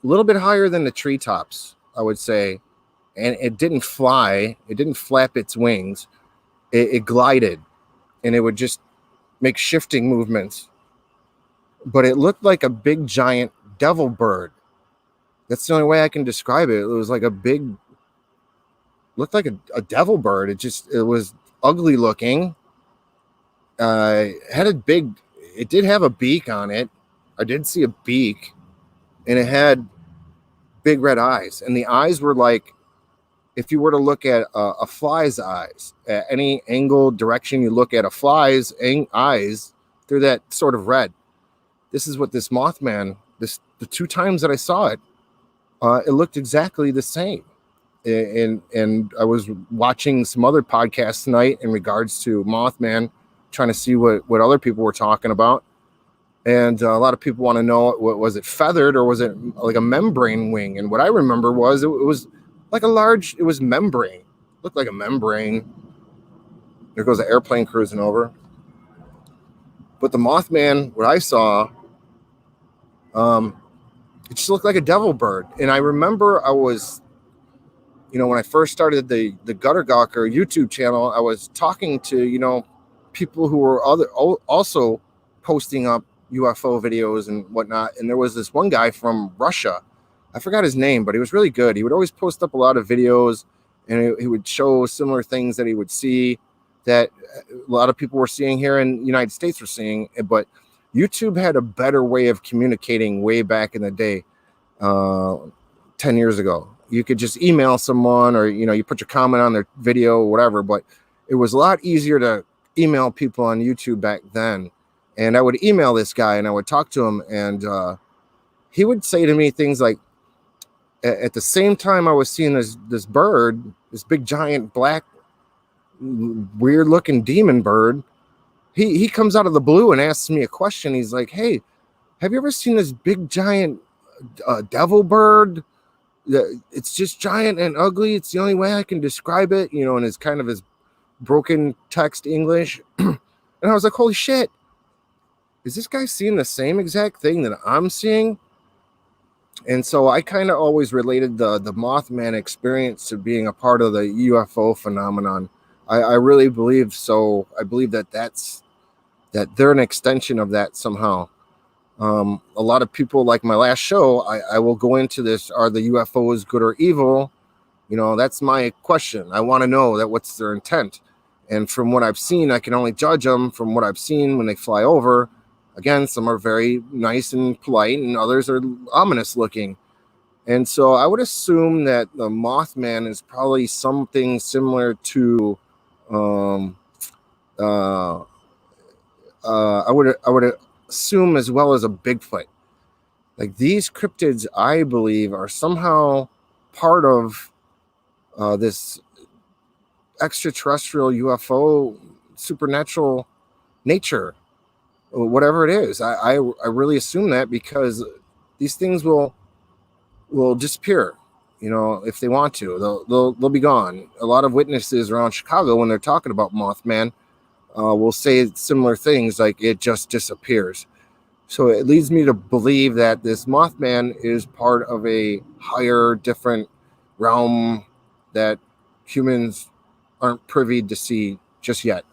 little bit higher than the treetops, I would say. And it didn't fly. It didn't flap its wings. It glided, and it would just make shifting movements. But it looked like a big giant devil bird. That's the only way I can describe it. It was like looked like a devil bird. It was ugly looking. It did have a beak on it. I did see a beak, and it had big red eyes. And the eyes were like, if you were to look at a fly's eyes, at any angle, direction you look at a fly's eyes, they're that sort of red. This is what this Mothman, the 2 times that I saw it, it looked exactly the same. And I was watching some other podcasts tonight in regards to Mothman, trying to see what other people were talking about. And a lot of people want to know, was it feathered or was it like a membrane wing? And what I remember was it was like it was membrane. Looked like a membrane. There goes the airplane cruising over. But the Mothman, what I saw, it just looked like a devil bird. And I remember I was, you know, when I first started the Gutter Gawker YouTube channel, I was talking to, you know, people who were also posting up UFO videos and whatnot. And there was this one guy from Russia. I forgot his name, but he was really good. He would always post up a lot of videos, and he would show similar things that he would see that a lot of people were seeing here in the United States were seeing. But YouTube had a better way of communicating way back in the day, 10 years ago. You could just email someone, or, you know, you put your comment on their video or whatever, but it was a lot easier to email people on YouTube back then. And I would email this guy, and I would talk to him, and he would say to me things like, at the same time I was seeing this bird, this big giant black weird looking demon bird, he comes out of the blue and asks me a question. He's like, "Hey, have you ever seen this big giant devil bird? It's just giant and ugly. It's the only way I can describe it." You know, and it's kind of his broken text English. And I was like, holy shit, is this guy seeing the same exact thing that I'm seeing? And so I kind of always related the Mothman experience to being a part of the UFO phenomenon. I really believe so. I believe that they're an extension of that somehow. A lot of people, like my last show, I will go into this: are the UFOs good or evil? You know, that's my question. I want to know that what's their intent. And from what I've seen, I can only judge them from what I've seen when they fly over. Again, some are very nice and polite, and others are ominous looking. And so I would assume that the Mothman is probably something similar to, um, uh, I would assume, as well as a Bigfoot. Like, these cryptids, I believe, are somehow part of this extraterrestrial UFO supernatural nature, whatever it is. I really assume that, because these things will disappear, you know, if they want to. They'll be gone. A lot of witnesses around Chicago, when they're talking about Mothman, will say similar things, like it just disappears. So it leads me to believe that this Mothman is part of a higher, different realm that humans aren't privy to see just yet.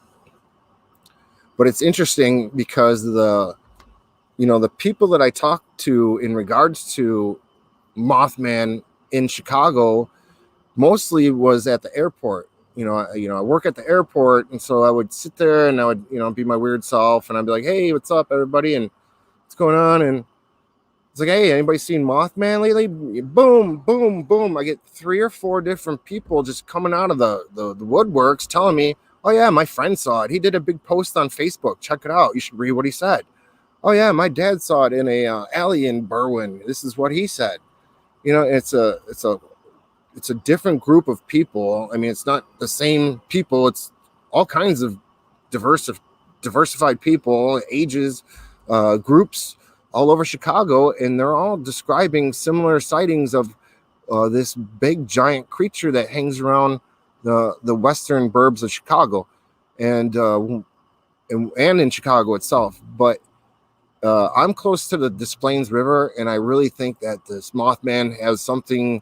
But it's interesting because the people that I talked to in regards to Mothman in Chicago mostly was at the airport. I work at the airport, and so I would sit there and I would, be my weird self, and I'd be like, "Hey, what's up, everybody?" and "What's going on?" And it's like, "Hey, anybody seen Mothman lately?" Boom, boom, boom. I get 3 or 4 different people just coming out of the woodworks telling me, "Oh yeah, my friend saw it. He did a big post on Facebook. Check it out. You should read what he said." "Oh yeah, my dad saw it in a alley in Berwyn. This is what he said." It's a different group of people. I mean, it's not the same people. It's all kinds of diversified people, ages, groups all over Chicago, and they're all describing similar sightings of this big giant creature that hangs around the western burbs of Chicago, and in Chicago itself. But I'm close to the Des Plaines River, and I really think that this Mothman has something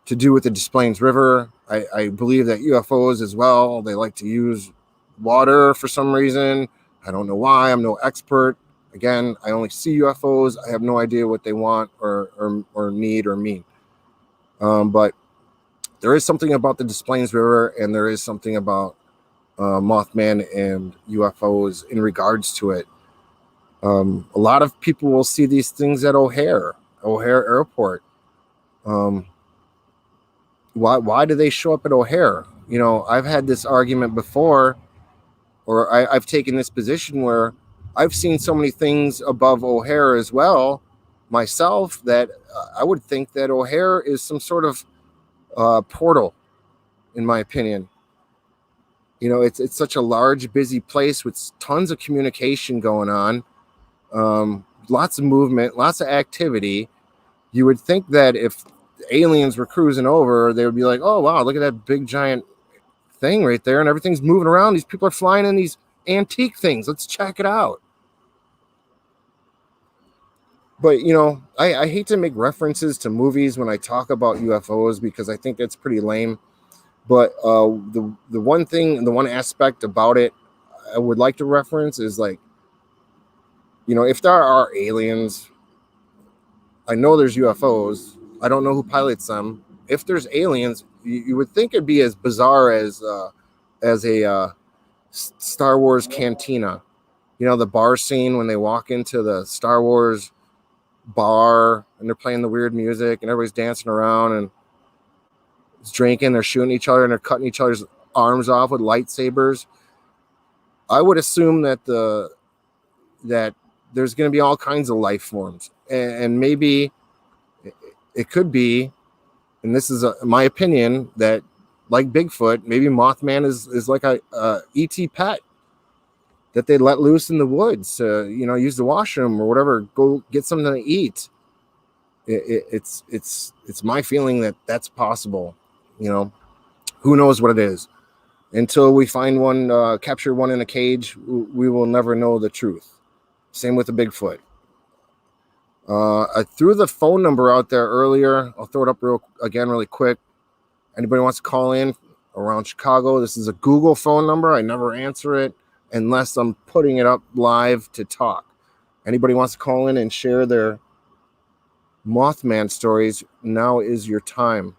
to do with the Des Plaines River. I believe that UFOs as well, they like to use water for some reason. I don't know why. I'm no expert. Again, I only see UFOs. I have no idea what they want or need or mean. But there is something about the Des Plaines River, and there is something about Mothman and UFOs in regards to it. A lot of people will see these things at O'Hare Airport. Why do they show up at O'Hare? I've had this argument before, or I've taken this position where I've seen so many things above O'Hare as well myself, that I would think that O'Hare is some sort of portal, in my opinion. It's such a large, busy place with tons of communication going on, lots of movement, lots of activity. You would think that if aliens were cruising over, they would be like, "Oh wow, look at that big giant thing right there, and everything's moving around. These people are flying in these antique things. Let's check it out." But I hate to make references to movies when I talk about UFOs, because I think it's pretty lame. But the one aspect about it I would like to reference is, like, if there are aliens, I know there's UFOs. I don't know who pilots them. If there's aliens, you would think it'd be as bizarre as a Star Wars cantina. The bar scene when they walk into the Star Wars bar and they're playing the weird music and everybody's dancing around and drinking. They're shooting each other and they're cutting each other's arms off with lightsabers. I would assume that there's going to be all kinds of life forms, and maybe it could be, and this is my opinion, that like Bigfoot, maybe Mothman is like a ET pet that they let loose in the woods to use the washroom or whatever, go get something to eat. It's my feeling that that's possible. Who knows what it is. Until we find one, capture one in a cage, we will never know the truth. Same with the Bigfoot. I threw the phone number out there earlier. I'll throw it up really quick. Anybody wants to call in around Chicago, this is a Google phone number. I never answer it unless I'm putting it up live to talk. Anybody wants to call in and share their Mothman stories, now is your time.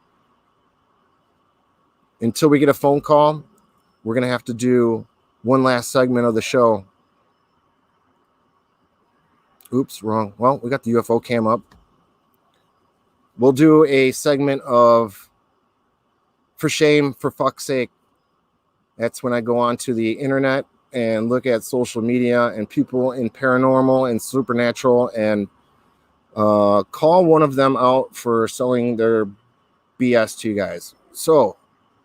Until we get a phone call, we're going to have to do one last segment of the show. Oops, wrong. Well, we got the UFO cam up. We'll do a segment of For Shame, For Fuck's Sake. That's when I go onto the internet and look at social media and people in paranormal and supernatural and call one of them out for selling their BS to you guys. So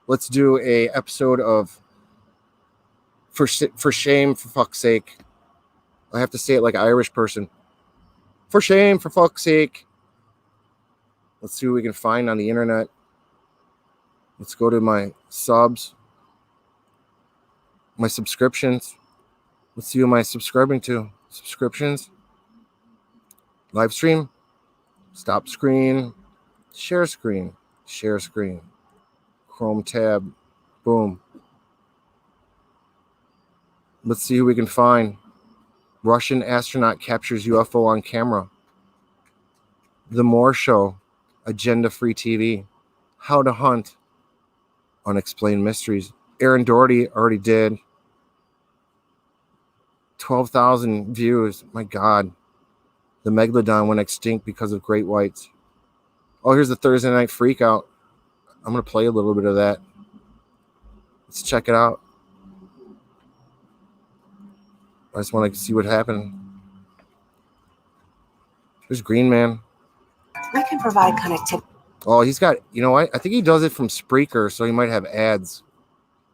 let's do a episode of For Shame, For Fuck's Sake. I have to say it like an Irish person. For shame, for fuck's sake. Let's see what we can find on the internet. Let's go to my subs, my subscriptions. Let's see who am I subscribing to. Subscriptions. Live stream. Stop screen. Share screen. Share screen. Chrome tab. Boom. Let's see who we can find. Russian astronaut captures UFO on camera. The Moore Show. Agenda Free TV. How to Hunt. Unexplained Mysteries. Aaron Doherty already did. 12,000 views. My God. The Megalodon went extinct because of great whites. Oh, here's the Thursday Night Freakout. I'm going to play a little bit of that. Let's check it out. I just want to see what happened. There's Green Man. We can provide connectivity. Oh, he's got, you know what? I think he does it from Spreaker, so he might have ads.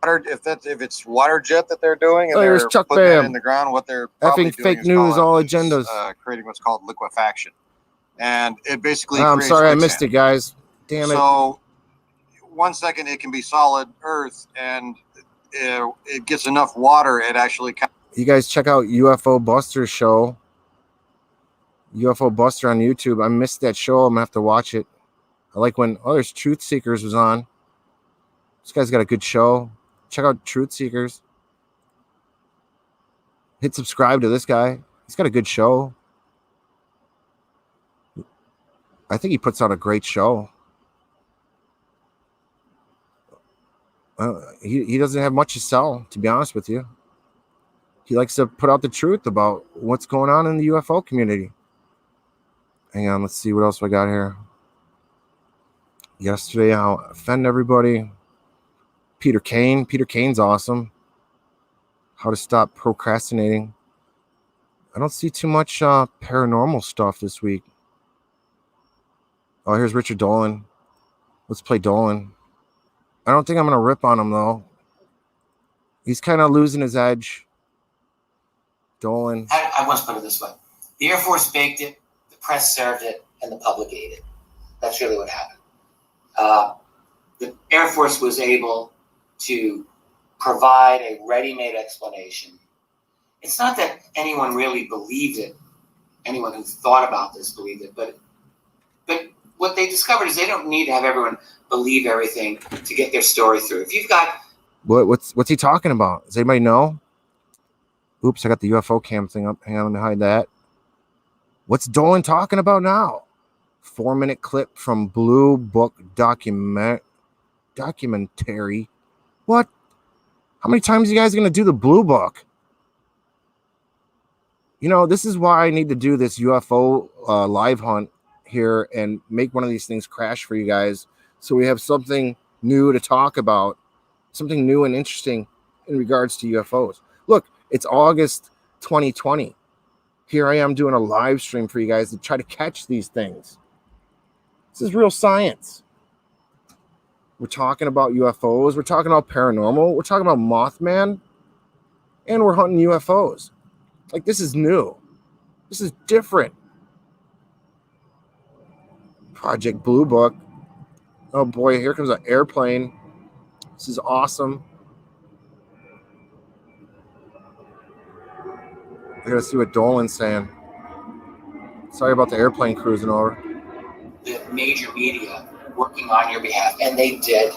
If it's water jet that they're doing and Oh, they're here's Chuck putting Bam. it in the ground, what they're probably Effing doing fake is news, all is, agendas. creating what's called liquefaction, and it basically. I'm creates sorry I quicksand. missed it, guys. Damn it. So, 1 second it can be solid Earth, and it gets enough water, it actually. You guys check out UFO Buster's show. UFO Buster on YouTube. I missed that show. I'm going to have to watch it. I like when, there's Truth Seekers was on. This guy's got a good show. Check out Truth Seekers. Hit subscribe to this guy. He's got a good show. I think he puts out a great show. He doesn't have much to sell, to be honest with you. He likes to put out the truth about what's going on in the UFO community. Hang on, let's see what else I got here. Yesterday, I'll offend everybody. Peter Kane. Peter Kane's awesome. How to stop procrastinating. I don't see too much paranormal stuff this week. Oh, here's Richard Dolan. Let's play Dolan. I don't think I'm going to rip on him, though. He's kind of losing his edge. Dolan. I once put it this way. The Air Force baked it, the press served it, and the public ate it. That's really what happened. The Air Force was able to provide a ready-made explanation. It's not that anyone really believed it. Anyone who thought about this believed it. But what they discovered is they don't need to have everyone believe everything to get their story through. If you've got... What's he talking about? Does anybody know? Oops, I got the UFO cam thing up. Hang on, let me hide that. What's Dolan talking about now? 4-minute clip from Blue Book documentary. What? How many times are you guys going to do the Blue Book? You know, this is why I need to do this UFO live hunt here and make one of these things crash for you guys so we have something new to talk about, something new and interesting in regards to UFOs. Look, it's August 2020. Here I am doing a live stream for you guys to try to catch these things. This is real science. We're talking about UFOs. We're talking about paranormal. We're talking about Mothman. And we're hunting UFOs. Like, this is new. This is different. Project Blue Book. Oh, boy, here comes an airplane. This is awesome. I gotta see what Dolan's saying. Sorry about the airplane cruising over. The major media working on your behalf, and they did.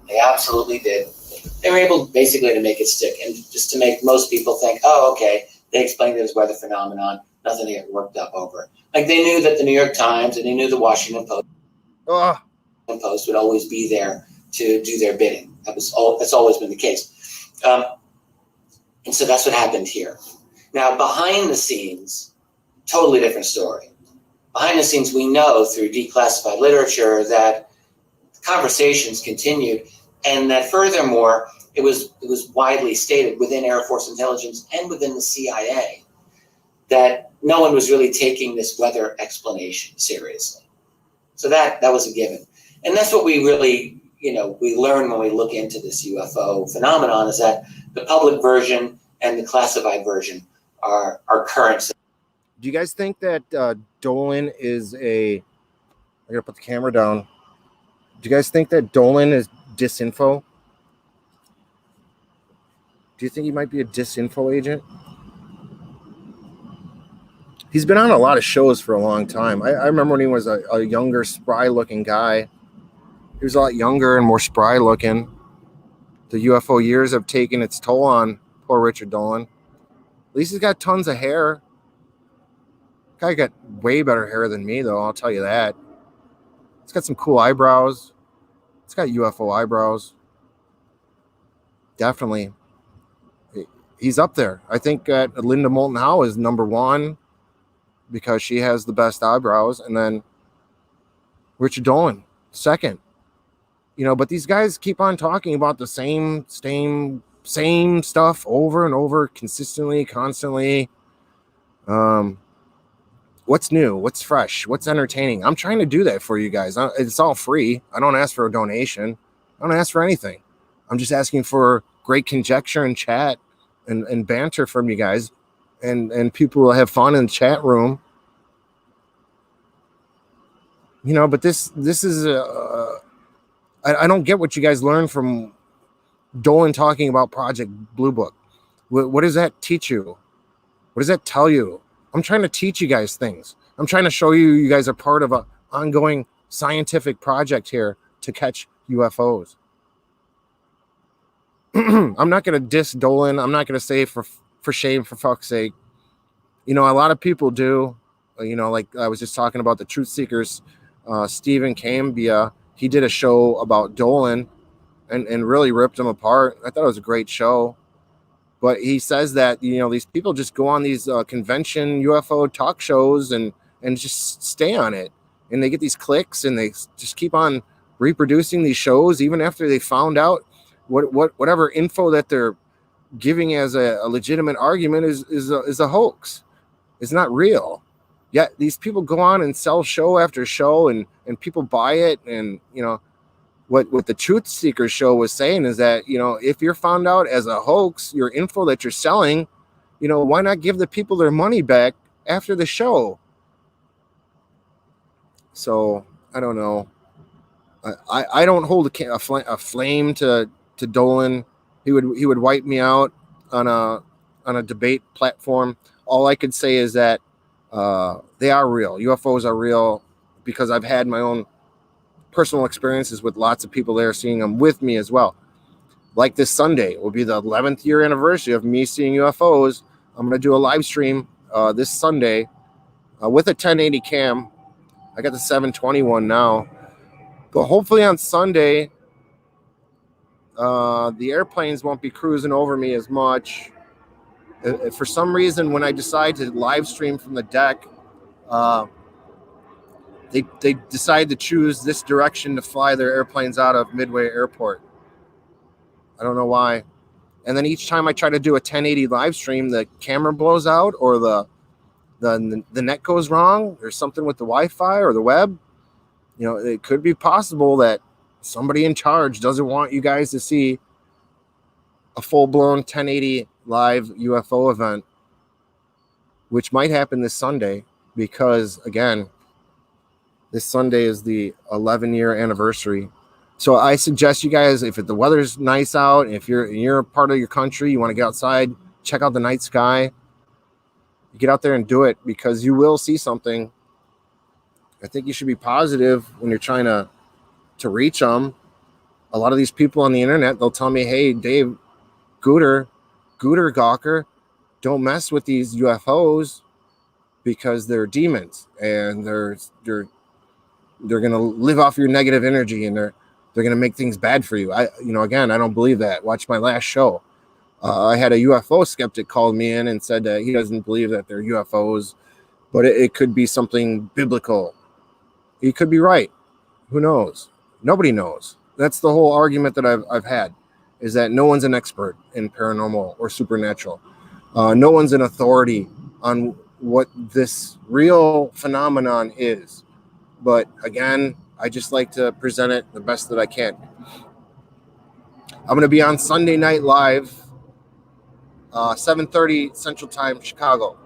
They absolutely did. They were able basically to make it stick, and just to make most people think, oh, okay, they explained it as weather phenomenon, nothing to get worked up over. Like they knew that the New York Times and they knew the Washington Post would always be there to do their bidding. That's always been the case. And so that's what happened here. Now, behind the scenes, totally different story. Behind the scenes, we know through declassified literature that conversations continued, and that furthermore, it was widely stated within Air Force intelligence and within the CIA that no one was really taking this weather explanation seriously. So that was a given. And that's what we really, we learn when we look into this UFO phenomenon, is that the public version and the classified version are current. Do you guys think that Dolan is I gotta put the camera down. Do you guys think that Dolan is disinfo? Do you think he might be a disinfo agent? He's been on a lot of shows for a long time. I remember when he was a younger, spry-looking guy. He was a lot younger and more spry-looking. The UFO years have taken its toll on poor Richard Dolan. At least he's got tons of hair. Guy got way better hair than me, though, I'll tell you that. It's got some cool eyebrows. It's got UFO eyebrows. Definitely. He's up there. I think Linda Moulton Howe is number one because she has the best eyebrows, and then Richard Dolan, second. But these guys keep on talking about the same stuff over and over, consistently, constantly. What's new? What's fresh? What's entertaining? I'm trying to do that for you guys. It's all free. I don't ask for a donation. I don't ask for anything. I'm just asking for great conjecture and chat and banter from you guys, and people will have fun in the chat room. But this is I don't get what you guys learn from Dolan talking about Project Blue Book. What does that teach you? What does that tell you? I'm trying to teach you guys things. I'm trying to show you guys are part of an ongoing scientific project here to catch UFOs. I'm not going to diss Dolan. I'm not going to say for shame, for fuck's sake. A lot of people do. Like I was just talking about the Truth Seekers, Stephen Cambia. He did a show about Dolan and really ripped him apart. I thought it was a great show. But he says that, these people just go on these convention UFO talk shows and just stay on it. And they get these clicks and they just keep on reproducing these shows even after they found out whatever info that they're giving as a legitimate argument is a hoax. It's not real. Yet these people go on and sell show after show and people buy it. And, what the Truth Seekers show was saying is that, if you're found out as a hoax, your info that you're selling, why not give the people their money back after the show? So I don't know. I don't hold a flame to Dolan. He would wipe me out on a debate platform. All I could say is that they are real. UFOs are real because I've had my own personal experiences with lots of people there seeing them with me as well. Like this Sunday will be the 11th year anniversary of me seeing UFOs. I'm going to do a live stream this Sunday with a 1080 cam. I got the 721 now. But hopefully on Sunday, the airplanes won't be cruising over me as much. For some reason, when I decide to live stream from the deck, they decide to choose this direction to fly their airplanes out of Midway Airport. I don't know why. And then each time I try to do a 1080 live stream, the camera blows out or the net goes wrong. There's something with the Wi-Fi or the web. It could be possible that somebody in charge doesn't want you guys to see a full-blown 1080 live UFO event, which might happen this Sunday because, again, this Sunday is the 11-year anniversary. So I suggest you guys, if the weather's nice out, if you're a part of your country, you want to get outside, check out the night sky. You get out there and do it, because you will see something. I think you should be positive when you're trying to reach them. A lot of these people on the internet, they'll tell me, hey, Dave, Gooter Gawker, don't mess with these UFOs because they're demons, and they're going to live off your negative energy, and they're going to make things bad for you. Again, I don't believe that. Watch my last show. I had a UFO skeptic call me in and said that he doesn't believe that they're UFOs, but it could be something biblical. He could be right. Who knows? Nobody knows. That's the whole argument that I've had, is that no one's an expert in paranormal or supernatural. No one's an authority on what this real phenomenon is. But again, I just like to present it the best that I can. I'm going to be on Sunday Night Live, 7:30 Central Time, Chicago.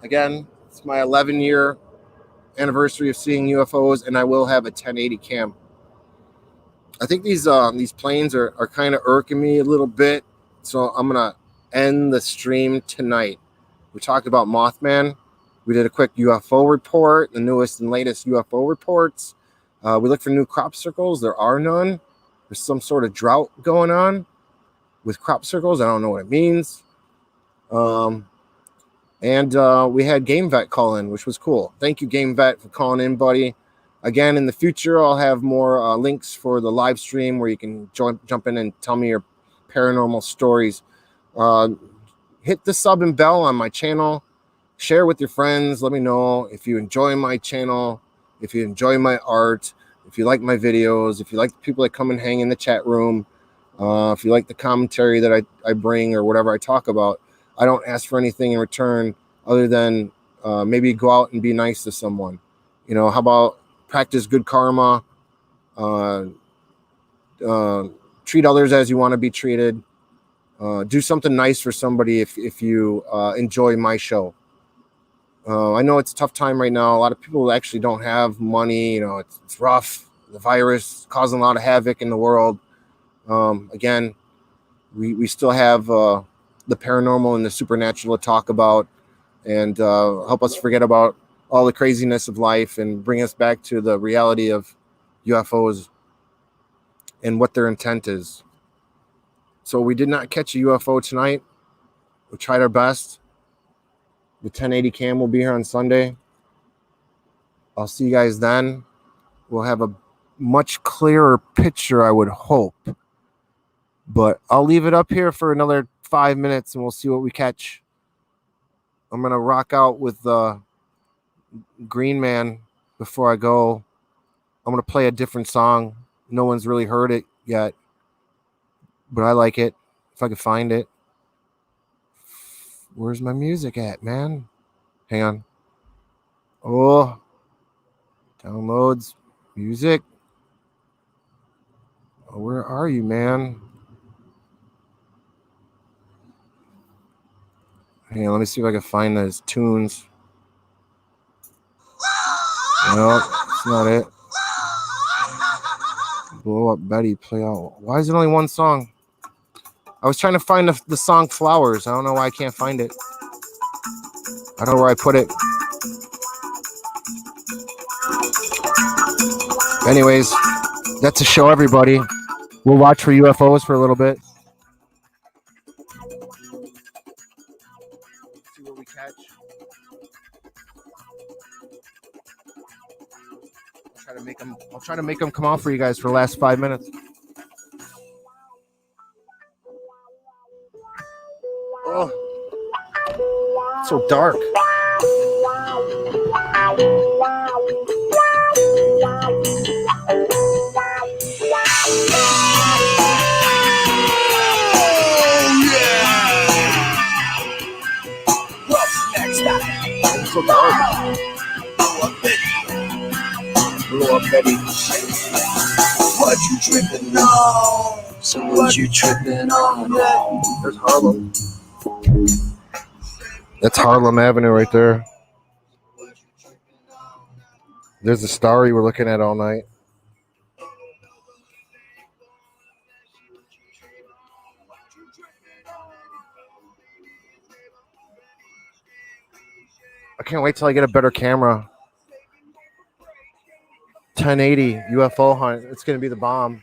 Again, it's my 11-year anniversary of seeing UFOs, and I will have a 1080 cam. I think these planes are kind of irking me a little bit, so I'm gonna end the stream tonight. We talked about Mothman. We did a quick UFO report, the newest and latest UFO reports. We looked for new crop circles. There are none. There's some sort of drought going on with crop circles. I don't know what it means. And we had Game Vet call in, which was cool. Thank you, Game Vet, for calling in, buddy. Again, in the future, I'll have more links for the live stream where you can jump in and tell me your paranormal stories. Hit the sub and bell on my channel. Share with your friends. Let me know if you enjoy my channel, if you enjoy my art, if you like my videos, if you like the people that come and hang in the chat room, if you like the commentary that I bring or whatever I talk about. I don't ask for anything in return other than maybe go out and be nice to someone. How about practice good karma, treat others as you want to be treated, do something nice for somebody if you enjoy my show. I know it's a tough time right now. A lot of people actually don't have money. It's rough. The virus causing a lot of havoc in the world. Again, we still have the paranormal and the supernatural to talk about, and help us forget about all the craziness of life and bring us back to the reality of UFOs and what their intent is. So we did not catch a UFO tonight. We tried our best. The 1080 cam will be here on Sunday. I'll see you guys then. We'll have a much clearer picture, I would hope. But I'll leave it up here for another 5 minutes and we'll see what we catch. I'm going to rock out with Green Man before I go. I'm going to play a different song. No one's really heard it yet, but I like it. If I could find it. Where's my music at, man? Hang on. Oh, downloads, music. Oh, where are you, man? Hang on, let me see if I can find those tunes. No, it's not it. Blow Up Betty, play out. Why is it only one song? I was trying to find the song Flowers. I don't know why I can't find it. I don't know where I put it. Anyways, that's a show, everybody. We'll watch for UFOs for a little bit. See what we catch. I'll try to make them come out for you guys for the last 5 minutes. Oh, it's so dark. It's so dark. Blow Up Betty. What you tripping on? So what you tripping on? There's Harlem. That's Harlem Avenue right there. There's the Starry we're looking at all night. I can't wait till I get a better camera. 1080 UFO Hunt. It's going to be the bomb.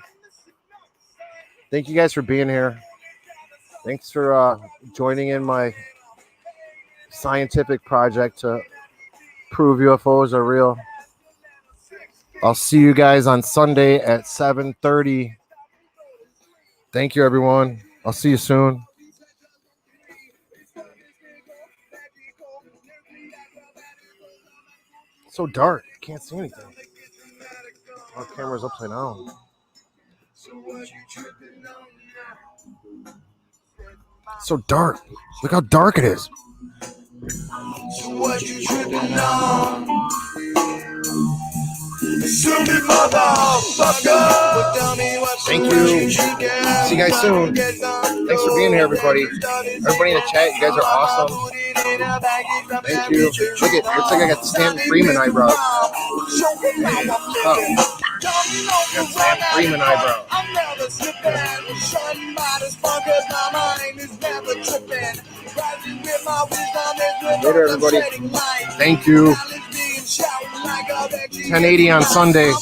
Thank you guys for being here. Thanks for joining in my scientific project to prove UFOs are real. I'll see you guys on Sunday at 7:30. Thank you, everyone. I'll see you soon. It's so dark. Can't see anything. Our camera's upside down. It's so dark. Look how dark it is. So what you tripping on? Stupid motherfucker. Thank you. See you guys soon. Thanks for being here, everybody. Everybody in the chat, you guys are awesome. Thank you. Look at, looks like I got Stanton Freeman eyebrows. Oh. Got Stanton Freeman eyebrows. I'm never slipping. Somebody's fuckers, my mind is never tripping. Rising with my wisdom is Later, everybody. Thank you. 1080 on Sunday.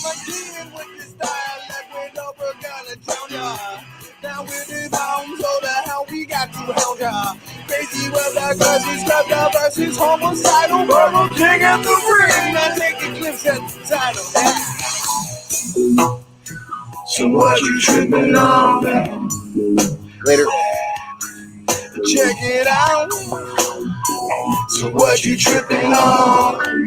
Now with the bombs, so the hell we got to hell ya. Crazy weather, cause cut the versus homicidal. Purple king at the ring. Now take a glimpse at the title. So what you tripping on? Later. Check it out. So what you tripping on?